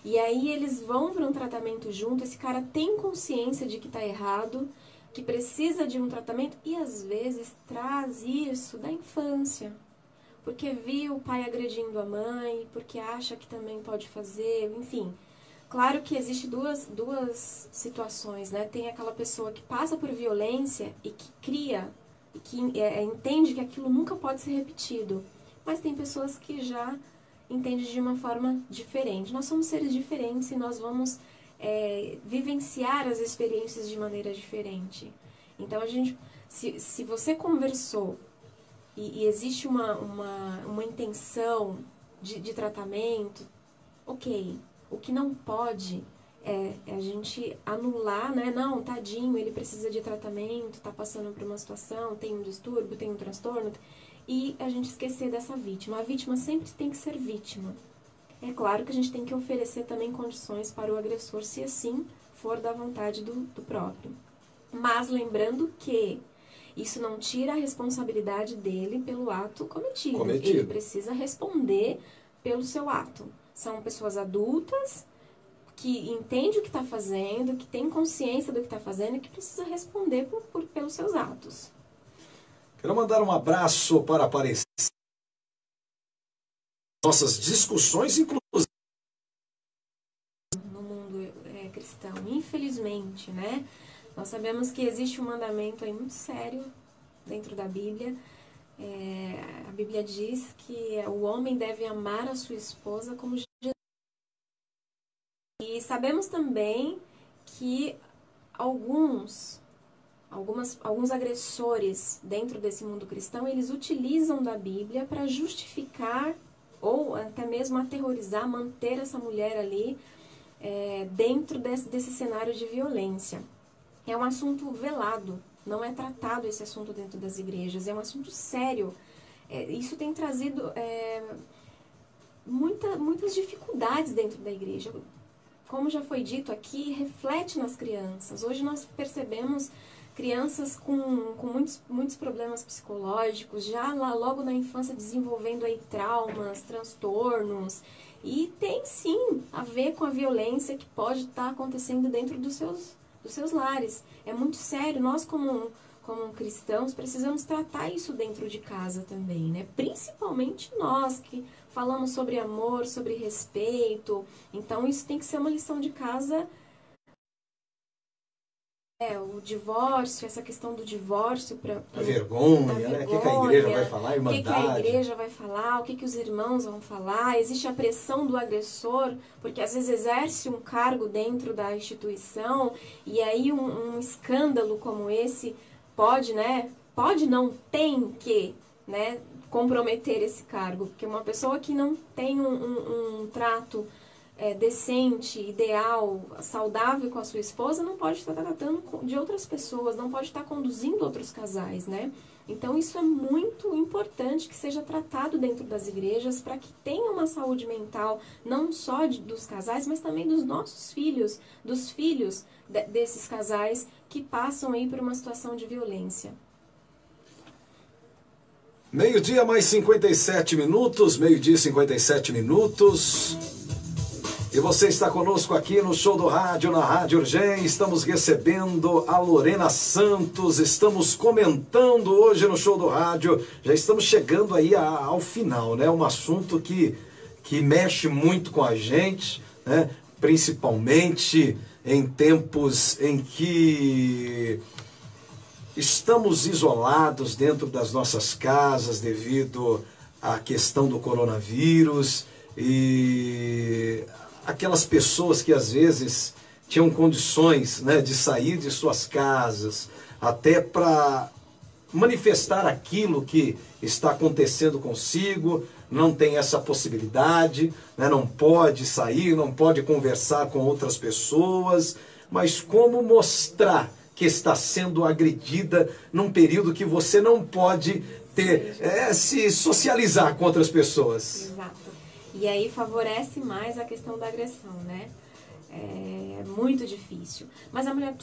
E aí eles vão para um tratamento junto, esse cara tem consciência de que está errado, que precisa de um tratamento e às vezes traz isso da infância. Porque viu o pai agredindo a mãe, porque acha que também pode fazer, enfim. Claro que existe duas situações, né? Tem aquela pessoa que passa por violência e que cria, e que entende que aquilo nunca pode ser repetido. Mas tem pessoas que já entendem de uma forma diferente. Nós somos seres diferentes e nós vamos vivenciar as experiências de maneira diferente. Então, se você conversou e existe uma intenção de tratamento, ok. O que não pode é a gente anular, né? Não, tadinho, ele precisa de tratamento, tá passando por uma situação, tem um distúrbio, tem um transtorno, e a gente esquecer dessa vítima. A vítima sempre tem que ser vítima. É claro que a gente tem que oferecer também condições para o agressor, se assim for da vontade do próprio. Mas lembrando que isso não tira a responsabilidade dele pelo ato cometido. Ele precisa responder pelo seu ato. São pessoas adultas que entendem o que está fazendo, que têm consciência do que está fazendo e que precisa responder pelos seus atos. Quero mandar um abraço para Aparecer. Nossas discussões, inclusive no mundo cristão, infelizmente, né? Nós sabemos que existe um mandamento aí muito sério dentro da Bíblia. A Bíblia diz que o homem deve amar a sua esposa como Jesus. E sabemos também que alguns agressores dentro desse mundo cristão, eles utilizam da Bíblia para justificar ou até mesmo aterrorizar, manter essa mulher ali dentro desse cenário de violência. É um assunto velado, não é tratado esse assunto dentro das igrejas, é um assunto sério. Isso tem trazido muitas dificuldades dentro da igreja. Como já foi dito aqui, reflete nas crianças. Hoje nós percebemos crianças com muitos problemas psicológicos, já lá logo na infância desenvolvendo aí traumas, transtornos. E tem sim a ver com a violência que pode estar acontecendo dentro dos seus lares. É muito sério. Nós, como cristãos, precisamos tratar isso dentro de casa também, né? Principalmente nós que falamos sobre amor, sobre respeito. Então, isso tem que ser uma lição de casa. O divórcio, essa questão do divórcio a vergonha, né? O que a igreja vai falar, a irmandade. O que a igreja vai falar, o que os irmãos vão falar. Existe a pressão do agressor, porque às vezes exerce um cargo dentro da instituição, e aí um escândalo como esse pode, não, tem que, comprometer esse cargo, porque uma pessoa que não tem um trato decente, ideal, saudável com a sua esposa, não pode estar tratando de outras pessoas, não pode estar conduzindo outros casais, né? Então isso é muito importante que seja tratado dentro das igrejas para que tenha uma saúde mental, não só dos casais, mas também dos nossos filhos, dos filhos desses casais que passam aí por uma situação de violência. Meio-dia mais 57 minutos, meio-dia e 57 minutos. E você está conosco aqui no Show do Rádio, na Rádio Urgem. Estamos recebendo a Lorena Santos, estamos comentando hoje no Show do Rádio. Já estamos chegando aí ao final, né? Um assunto que mexe muito com a gente, né? Principalmente em tempos em que estamos isolados dentro das nossas casas devido à questão do coronavírus e aquelas pessoas que às vezes tinham condições, né, de sair de suas casas até para manifestar aquilo que está acontecendo consigo, não tem essa possibilidade, né, não pode sair, não pode conversar com outras pessoas, mas como mostrar que está sendo agredida num período que você não pode se socializar com outras pessoas? Exato. E aí favorece mais a questão da agressão, né? É muito difícil. Mas a mulher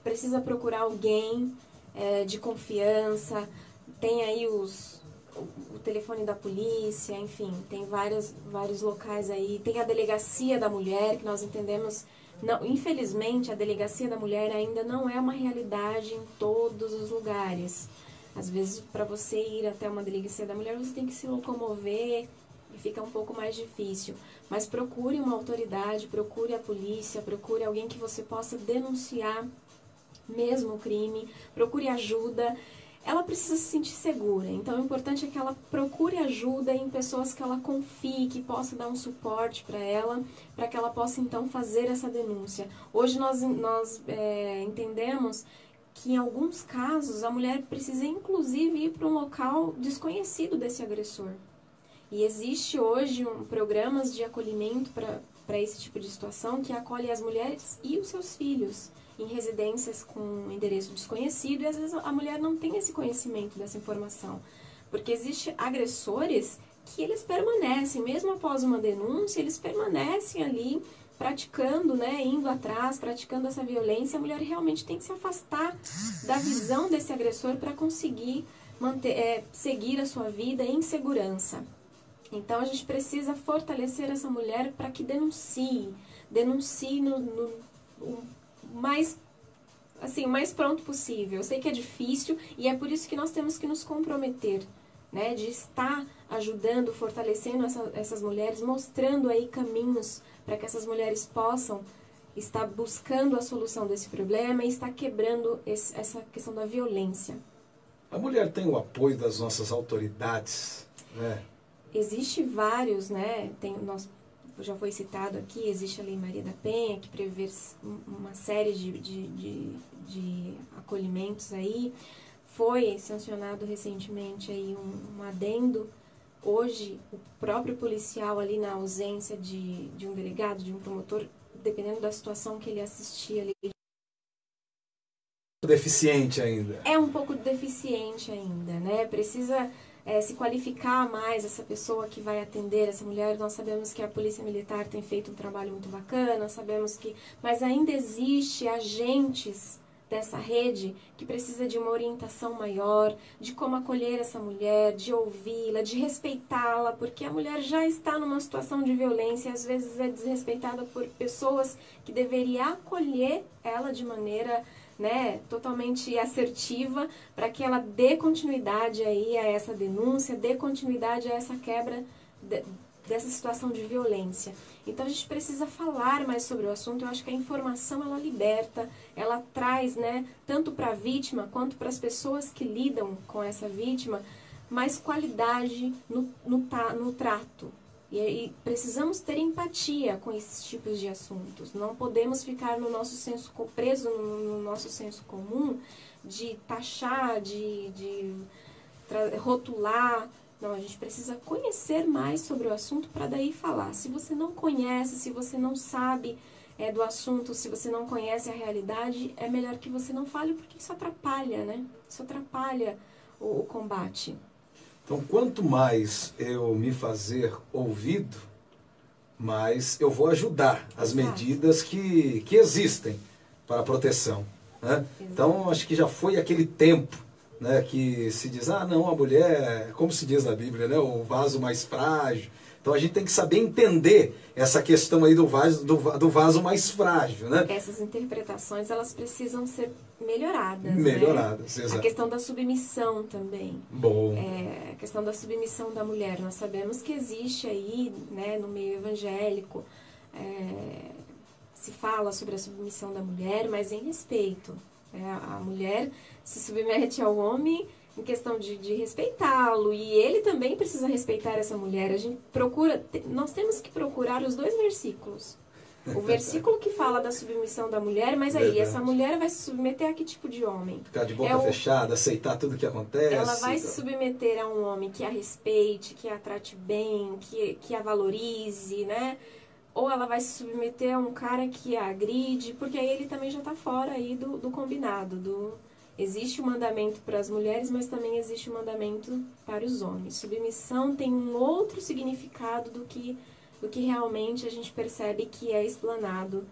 precisa procurar alguém de confiança. Tem aí o telefone da polícia, enfim, tem vários locais aí. Tem a delegacia da mulher, que nós entendemos. Não, infelizmente, a delegacia da mulher ainda não é uma realidade em todos os lugares. Às vezes, para você ir até uma delegacia da mulher, você tem que se locomover e fica um pouco mais difícil. Mas procure uma autoridade, procure a polícia, procure alguém que você possa denunciar mesmo o crime, procure ajuda. Ela precisa se sentir segura, então o importante é que ela procure ajuda em pessoas que ela confie, que possa dar um suporte para ela, para que ela possa então fazer essa denúncia. Hoje nós entendemos que em alguns casos a mulher precisa inclusive ir para um local desconhecido desse agressor. E existe hoje programas de acolhimento para esse tipo de situação que acolhe as mulheres e os seus filhos em residências com endereço desconhecido, e às vezes a mulher não tem esse conhecimento dessa informação. Porque existem agressores que eles permanecem, mesmo após uma denúncia, eles permanecem ali praticando, né, indo atrás, praticando essa violência. A mulher realmente tem que se afastar da visão desse agressor para conseguir seguir a sua vida em segurança. Então a gente precisa fortalecer essa mulher para que denuncie o mais pronto possível. Eu sei que é difícil e é por isso que nós temos que nos comprometer, né, de estar ajudando, fortalecendo essas mulheres, mostrando aí caminhos para que essas mulheres possam estar buscando a solução desse problema e estar quebrando essa questão da violência. A mulher tem o apoio das nossas autoridades, né? Existe vários, né? Já foi citado aqui, existe a Lei Maria da Penha, que prevê uma série de acolhimentos aí. Foi sancionado recentemente aí um adendo. Hoje, o próprio policial ali na ausência de um delegado, de um promotor, dependendo da situação que ele assistia ali. Deficiente ainda. É um pouco deficiente ainda, né? Precisa se qualificar mais essa pessoa que vai atender essa mulher. Nós sabemos que a Polícia Militar tem feito um trabalho muito bacana, mas ainda existe agentes dessa rede que precisa de uma orientação maior, de como acolher essa mulher, de ouvi-la, de respeitá-la, porque a mulher já está numa situação de violência e às vezes é desrespeitada por pessoas que deveriam acolher ela de maneira, né, totalmente assertiva, para que ela dê continuidade aí a essa denúncia, dê continuidade a essa quebra dessa situação de violência. Então a gente precisa falar mais sobre o assunto. Eu acho que a informação ela liberta, ela traz, né, tanto para a vítima quanto para as pessoas que lidam com essa vítima, mais qualidade no trato. E precisamos ter empatia com esses tipos de assuntos. Não podemos ficar preso no nosso senso comum de taxar, de rotular. Não, a gente precisa conhecer mais sobre o assunto para daí falar. Se você não conhece, se você não sabe do assunto, se você não conhece a realidade, é melhor que você não fale, porque isso atrapalha, né? Isso atrapalha o combate. Então, quanto mais eu me fazer ouvido, mais eu vou ajudar as medidas que existem para a proteção, né? Então, acho que já foi aquele tempo, né, que se diz, não, a mulher, como se diz na Bíblia, né, o vaso mais frágil. Então a gente tem que saber entender essa questão aí do vaso mais frágil, né? Essas interpretações, elas precisam ser melhoradas, Melhoradas, né? exato. A questão da submissão também. Bom. A questão da submissão da mulher. Nós sabemos que existe aí, né, no meio evangélico, se fala sobre a submissão da mulher, mas em respeito. A mulher se submete ao homem em questão de respeitá-lo, e ele também precisa respeitar essa mulher. A gente nós temos que procurar os dois versículos. O versículo que fala da submissão da mulher, mas aí, essa mulher vai se submeter a que tipo de homem? Ficar de boca fechada, aceitar tudo que acontece. Ela vai se submeter a um homem que a respeite, que a trate bem, que a valorize, né? Ou ela vai se submeter a um cara que a agride, porque aí ele também já está fora aí do combinado. Existe o mandamento para as mulheres, mas também existe o mandamento para os homens. Submissão tem um outro significado do que realmente a gente percebe que é explanado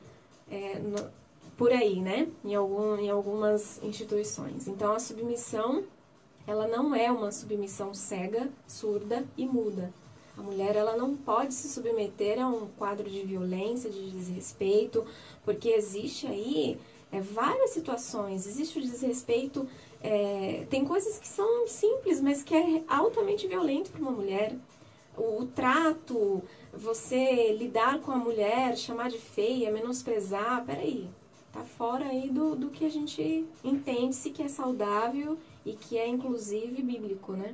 por aí, né? Em algumas instituições. Então, a submissão, ela não é uma submissão cega, surda e muda. A mulher, ela não pode se submeter a um quadro de violência, de desrespeito, porque existe aí várias situações. Existe o desrespeito, tem coisas que são simples, mas que é altamente violento para uma mulher. O trato, você lidar com a mulher, chamar de feia, menosprezar, peraí, tá fora aí do que a gente entende-se que é saudável e que é inclusive bíblico, né?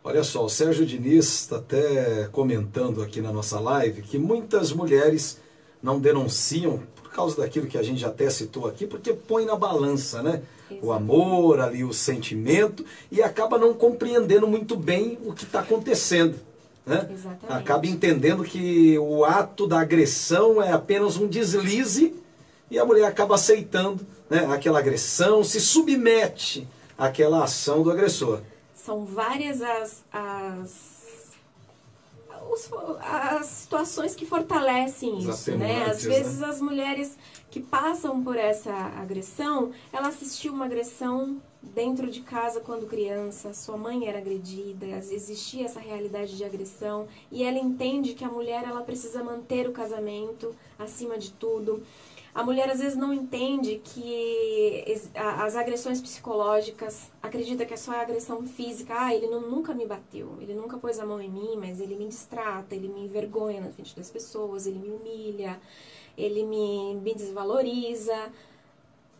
Olha só, o Sérgio Diniz está até comentando aqui na nossa live que muitas mulheres não denunciam por causa daquilo que a gente já até citou aqui, porque põe na balança, né? Exatamente. O amor, ali o sentimento, e acaba não compreendendo muito bem o que está acontecendo, né? Exatamente. Acaba entendendo que o ato da agressão é apenas um deslize e a mulher acaba aceitando, né, aquela agressão, se submete àquela ação do agressor. São várias as situações que fortalecem isso, né? Às vezes, né, as mulheres que passam por essa agressão, ela assistiu uma agressão dentro de casa quando criança, sua mãe era agredida, existia essa realidade de agressão, e ela entende que a mulher, ela precisa manter o casamento acima de tudo. A mulher às vezes não entende que as agressões psicológicas, acredita que é só a agressão física. Ele nunca me bateu, ele nunca pôs a mão em mim, mas ele me distrata, ele me envergonha na frente das pessoas, ele me humilha, ele me desvaloriza.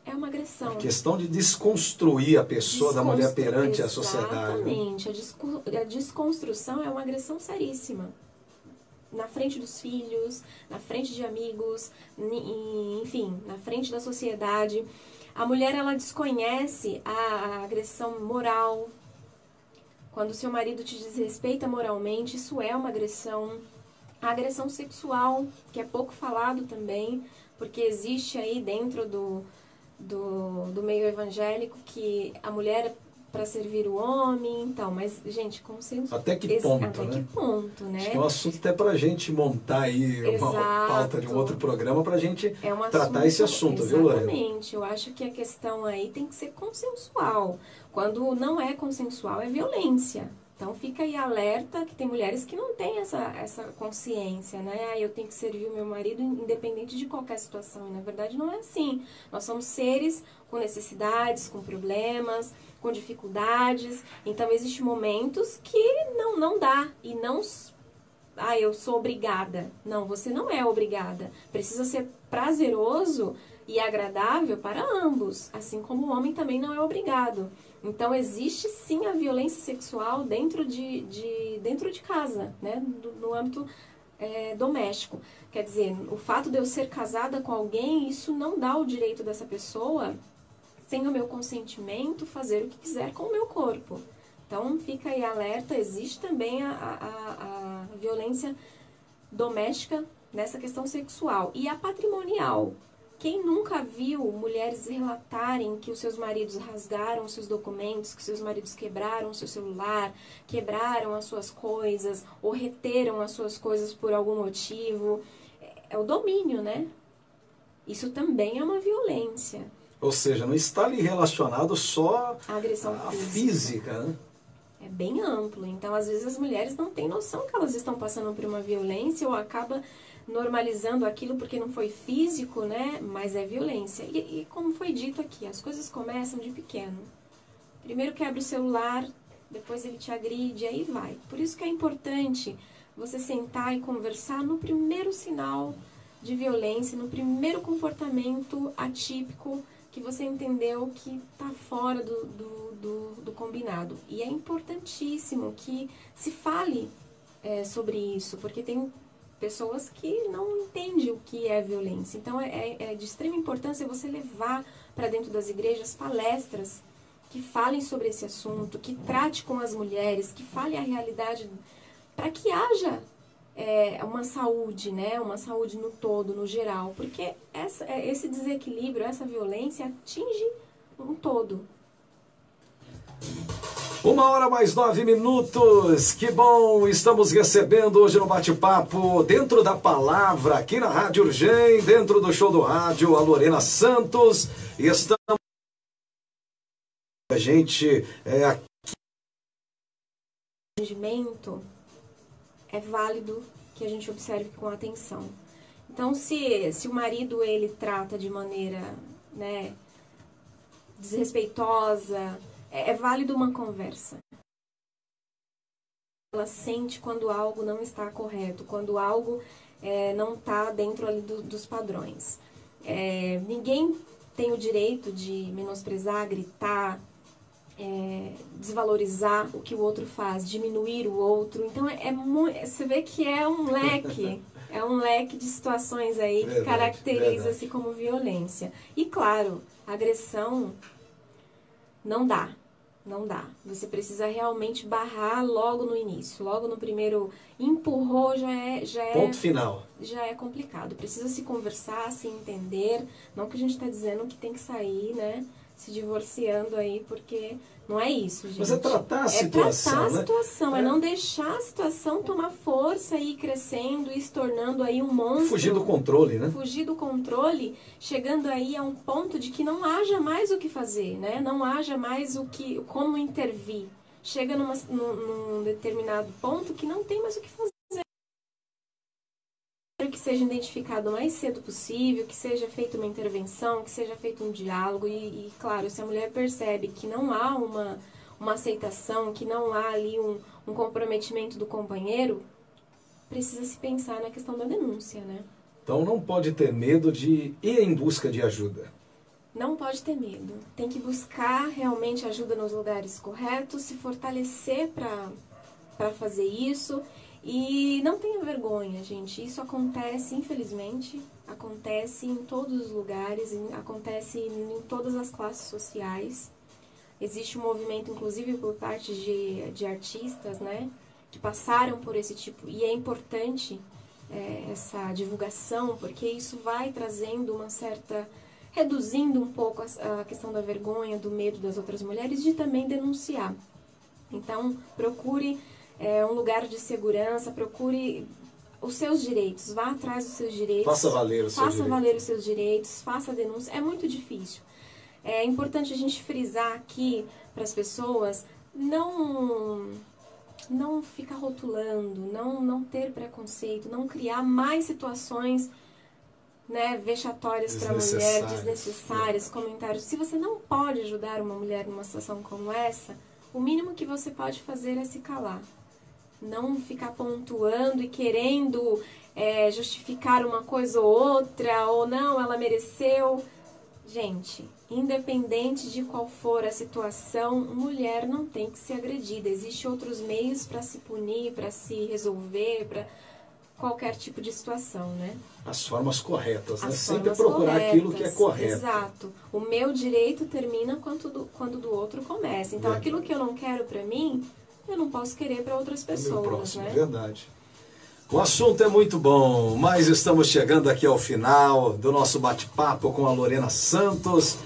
É uma agressão. A questão de desconstruir a pessoa da mulher perante a sociedade. Exatamente. A desconstrução é uma agressão seríssima. Na frente dos filhos, na frente de amigos, enfim, na frente da sociedade. A mulher, ela desconhece a agressão moral. Quando seu marido te desrespeita moralmente, isso é uma agressão. A agressão sexual, que é pouco falado também, porque existe aí dentro do meio evangélico que a mulher para servir o homem, então, mas, gente, consenso... Até que ponto, até que ponto, né? Acho que é um assunto até para a gente montar aí uma pauta de um outro programa para a gente tratar esse assunto, viu, Lorena? Exatamente, eu acho que a questão aí tem que ser consensual. Quando não é consensual, é violência. Então, fica aí alerta que tem mulheres que não têm essa consciência, né? Eu tenho que servir o meu marido independente de qualquer situação. E, na verdade, não é assim. Nós somos seres com necessidades, com problemas, com dificuldades. Então, existem momentos que não dá. E não... eu sou obrigada. Não, você não é obrigada. Precisa ser prazeroso e agradável para ambos. Assim como o homem também não é obrigado. Então, existe sim a violência sexual dentro de casa, né? No âmbito doméstico. Quer dizer, o fato de eu ser casada com alguém, isso não dá o direito dessa pessoa, sem o meu consentimento, fazer o que quiser com o meu corpo. Então, fica aí alerta, existe também a violência doméstica nessa questão sexual. E a patrimonial. Quem nunca viu mulheres relatarem que os seus maridos rasgaram seus documentos, que seus maridos quebraram o seu celular, quebraram as suas coisas, ou reteram as suas coisas por algum motivo? É o domínio, né? Isso também é uma violência. Ou seja, não está ali relacionado só A agressão à física. física, né? É bem amplo. Então, às vezes, as mulheres não têm noção que elas estão passando por uma violência ou acaba normalizando aquilo porque não foi físico, né? Mas é violência. E como foi dito aqui, as coisas começam de pequeno. Primeiro quebra o celular, depois ele te agride, aí vai. Por isso que é importante você sentar e conversar no primeiro sinal de violência, no primeiro comportamento atípico que você entendeu que está fora do combinado. E é importantíssimo que se fale sobre isso, porque tem pessoas que não entendem o que é violência. Então, é de extrema importância você levar para dentro das igrejas palestras que falem sobre esse assunto, que trate com as mulheres, que fale a realidade, para que haja uma saúde, né? Uma saúde no todo, no geral, porque esse desequilíbrio, essa violência atinge um todo. 1h mais 9 minutos, que bom, estamos recebendo hoje no bate-papo, dentro da palavra, aqui na Rádio Urgem, dentro do Show do Rádio, a Lorena Santos, e estamos, a gente, aqui. O atendimento é válido que a gente observe com atenção. Então, se o marido, ele trata de maneira, né, desrespeitosa, é válido uma conversa. Ela sente quando algo não está correto, quando algo não está dentro ali dos padrões. Ninguém tem o direito de menosprezar, gritar, desvalorizar o que o outro faz, diminuir o outro. Então, você vê que é um leque de situações aí que caracteriza-se como violência. E, claro, agressão não dá. Não dá. Você precisa realmente barrar logo no início. Logo no primeiro empurrou, já é Ponto final. Já é complicado. Precisa se conversar, se entender. Não que a gente está dizendo que tem que sair, né? Se divorciando aí, porque não é isso, gente. Mas é tratar a situação, tratar a né? situação, é não deixar a situação tomar força e ir crescendo e se tornando aí um monstro. Fugir do controle, né? Fugir do controle, chegando aí a um ponto de que não haja mais o que fazer, né? Não haja mais como intervir. Chega num determinado ponto que não tem mais o que fazer. Que seja identificado o mais cedo possível, que seja feita uma intervenção, que seja feito um diálogo e claro, se a mulher percebe que não há uma aceitação, que não há ali um comprometimento do companheiro, precisa se pensar na questão da denúncia, né? Então não pode ter medo de ir em busca de ajuda. Não pode ter medo. Tem que buscar realmente ajuda nos lugares corretos, se fortalecer para fazer isso. E não tenha vergonha, gente. Isso acontece, infelizmente, acontece em todos os lugares, acontece em todas as classes sociais. Existe um movimento, inclusive, por parte de artistas, né, que passaram por esse tipo. E é importante essa divulgação, porque isso vai trazendo uma certa... reduzindo um pouco a questão da vergonha, do medo das outras mulheres, de também denunciar. Então, procure... um lugar de segurança, procure os seus direitos, vá atrás dos seus direitos. Faça valer os seus direitos. Faça valer os seus direitos, faça a denúncia. É muito difícil. É importante a gente frisar aqui para as pessoas não ficar rotulando, não ter preconceito, não criar mais situações, né, vexatórias para a mulher, desnecessárias, comentários. Se você não pode ajudar uma mulher numa situação como essa, o mínimo que você pode fazer é se calar. Não ficar pontuando e querendo justificar uma coisa ou outra, ou não, ela mereceu. Gente, independente de qual for a situação, mulher não tem que ser agredida. Existem outros meios para se punir, para se resolver, qualquer tipo de situação, né? As formas corretas, né? As Sempre formas procurar corretas, aquilo que é correto. Exato. O meu direito termina quando do outro começa. Então, Verdade. aquilo que eu não quero para mim, eu não posso querer para outras Meu pessoas, próximo, né? verdade. O assunto é muito bom, mas estamos chegando aqui ao final do nosso bate-papo com a Lorena Santos,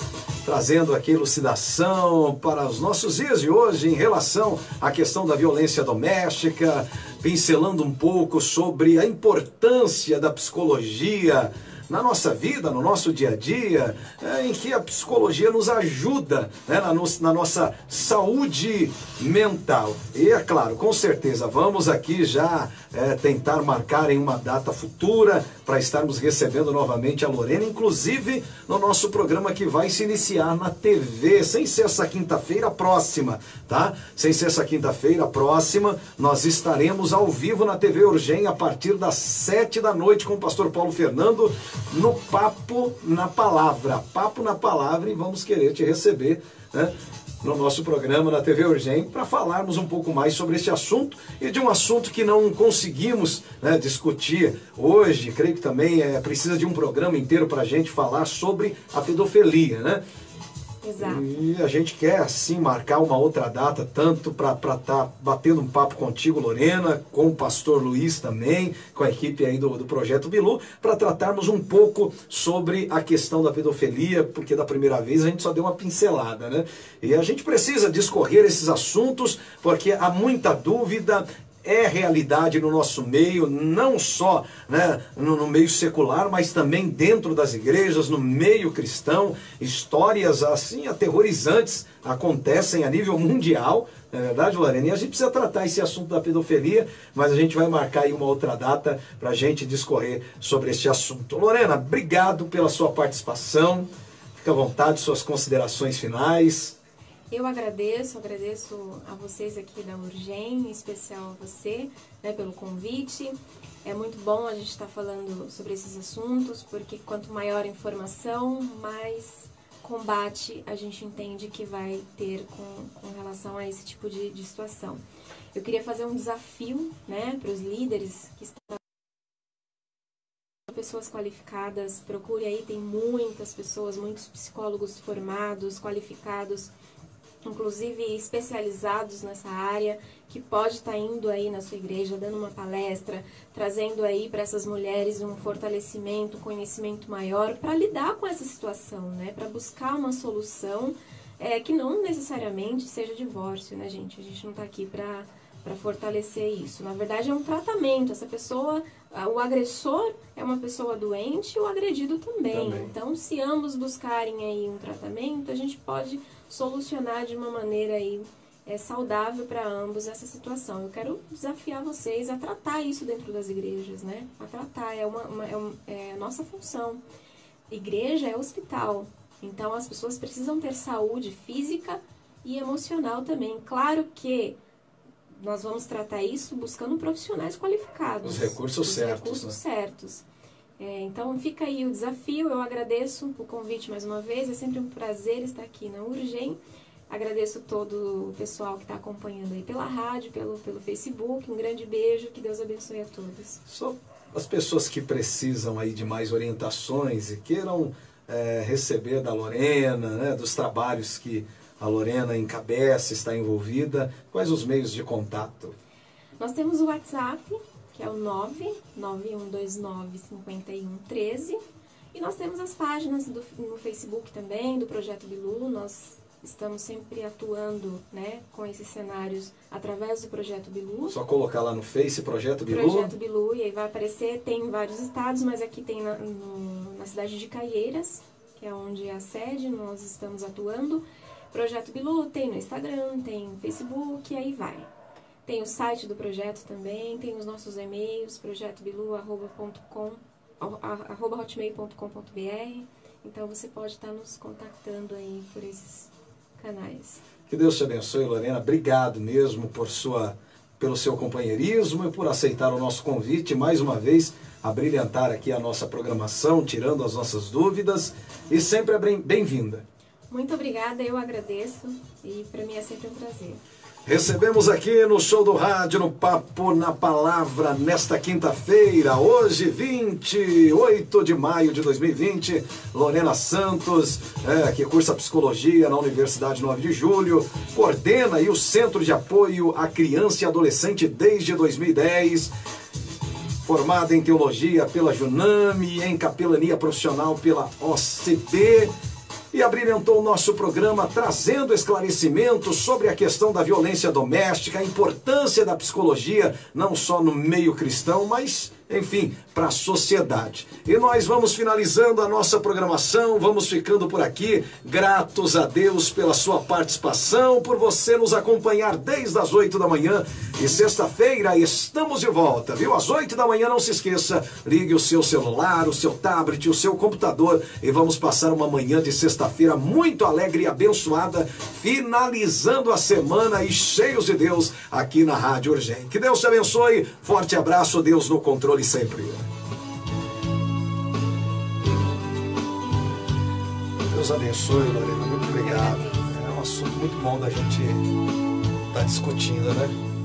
trazendo aqui elucidação para os nossos dias de hoje em relação à questão da violência doméstica, pincelando um pouco sobre a importância da psicologia na nossa vida, no nosso dia a dia, em que a psicologia nos ajuda, né, na nossa saúde mental. E é claro, com certeza, vamos aqui já tentar marcar em uma data futura para estarmos recebendo novamente a Lorena, inclusive no nosso programa que vai se iniciar na TV, sem ser essa quinta-feira próxima, tá? Sem ser essa quinta-feira próxima, nós estaremos ao vivo na TV Urgem a partir das 7 da noite com o pastor Paulo Fernando, no Papo na Palavra. Papo na Palavra, e vamos querer te receber, né, no nosso programa na TV Urgem para falarmos um pouco mais sobre esse assunto e de um assunto que não conseguimos, né, discutir hoje. Creio que também precisa de um programa inteiro para a gente falar sobre a pedofilia, né? Exato. E a gente quer, sim, marcar uma outra data, tanto para estar batendo um papo contigo, Lorena, com o pastor Luiz também, com a equipe aí do Projeto Bilu, para tratarmos um pouco sobre a questão da pedofilia, porque da primeira vez a gente só deu uma pincelada, né? E a gente precisa discorrer esses assuntos, porque há muita dúvida. É realidade no nosso meio, não só, né, no meio secular, mas também dentro das igrejas, no meio cristão. Histórias assim aterrorizantes acontecem a nível mundial, não é verdade, Lorena? E a gente precisa tratar esse assunto da pedofilia, mas a gente vai marcar aí uma outra data para a gente discorrer sobre este assunto. Lorena, obrigado pela sua participação. Fica à vontade, suas considerações finais. Eu agradeço a vocês aqui da Urgem, em especial a você, né, pelo convite. É muito bom a gente estar falando sobre esses assuntos, porque quanto maior a informação, mais combate a gente entende que vai ter com relação a esse tipo de situação. Eu queria fazer um desafio, né, para os líderes que estão... Pessoas qualificadas, procure aí, tem muitas pessoas, muitos psicólogos formados, qualificados, inclusive especializados nessa área, que pode estar indo aí na sua igreja, dando uma palestra, trazendo aí para essas mulheres um fortalecimento, um conhecimento maior para lidar com essa situação, né? Para buscar uma solução que não necessariamente seja divórcio, né, gente? A gente não está aqui para fortalecer isso. Na verdade, é um tratamento. Essa pessoa, o agressor é uma pessoa doente e o agredido também. Então, se ambos buscarem aí um tratamento, a gente pode solucionar de uma maneira aí saudável para ambos essa situação. Eu quero desafiar vocês a tratar isso dentro das igrejas, né? A tratar, é a nossa função. Igreja é hospital, então as pessoas precisam ter saúde física e emocional também. Claro que nós vamos tratar isso buscando profissionais qualificados. Os recursos certos. Recursos, né, certos. Então fica aí o desafio, eu agradeço o convite mais uma vez, é sempre um prazer estar aqui na Urgem. Agradeço todo o pessoal que está acompanhando aí pela rádio, pelo Facebook, um grande beijo, que Deus abençoe a todos. Só as pessoas que precisam aí de mais orientações e queiram receber da Lorena, né, dos trabalhos que a Lorena encabeça, está envolvida, quais os meios de contato? Nós temos o WhatsApp, que é o 991295113. E nós temos as páginas no Facebook também, do Projeto Bilu. Nós estamos sempre atuando, né, com esses cenários através do Projeto Bilu. Só colocar lá no Face, Projeto Bilu. Projeto Bilu, e aí vai aparecer, tem em vários estados, mas aqui tem na cidade de Caieiras, que é onde é a sede, nós estamos atuando. Projeto Bilu tem no Instagram, tem no Facebook, e aí vai. Tem o site do projeto também, tem os nossos e-mails, projetobilu@hotmail.com.br. Então você pode estar nos contactando aí por esses canais. Que Deus te abençoe, Lorena. Obrigado mesmo pelo seu companheirismo e por aceitar o nosso convite, mais uma vez, a brilhantar aqui a nossa programação, tirando as nossas dúvidas. E sempre é bem-vinda. Muito obrigada, eu agradeço e para mim é sempre um prazer. Recebemos aqui no Show do Rádio, no Papo na Palavra, nesta quinta-feira, hoje, 28 de maio de 2020, Lorena Santos, que cursa Psicologia na Universidade 9 de Julho, coordena aí o Centro de Apoio à Criança e Adolescente desde 2010, formada em Teologia pela Juname, em Capelania Profissional pela OCB, e abrilhantou o nosso programa trazendo esclarecimentos sobre a questão da violência doméstica, a importância da psicologia, não só no meio cristão, mas, enfim, para a sociedade. E nós vamos finalizando a nossa programação, vamos ficando por aqui, gratos a Deus pela sua participação, por você nos acompanhar desde as 8 da manhã. E sexta-feira estamos de volta, viu? Às 8 da manhã, não se esqueça, ligue o seu celular, o seu tablet, o seu computador e vamos passar uma manhã de sexta-feira muito alegre e abençoada, finalizando a semana e cheios de Deus aqui na Rádio Urgente. Que Deus te abençoe, forte abraço, Deus no controle sempre. Deus abençoe, Lorena, muito obrigado. É um assunto muito bom da gente estar discutindo, né?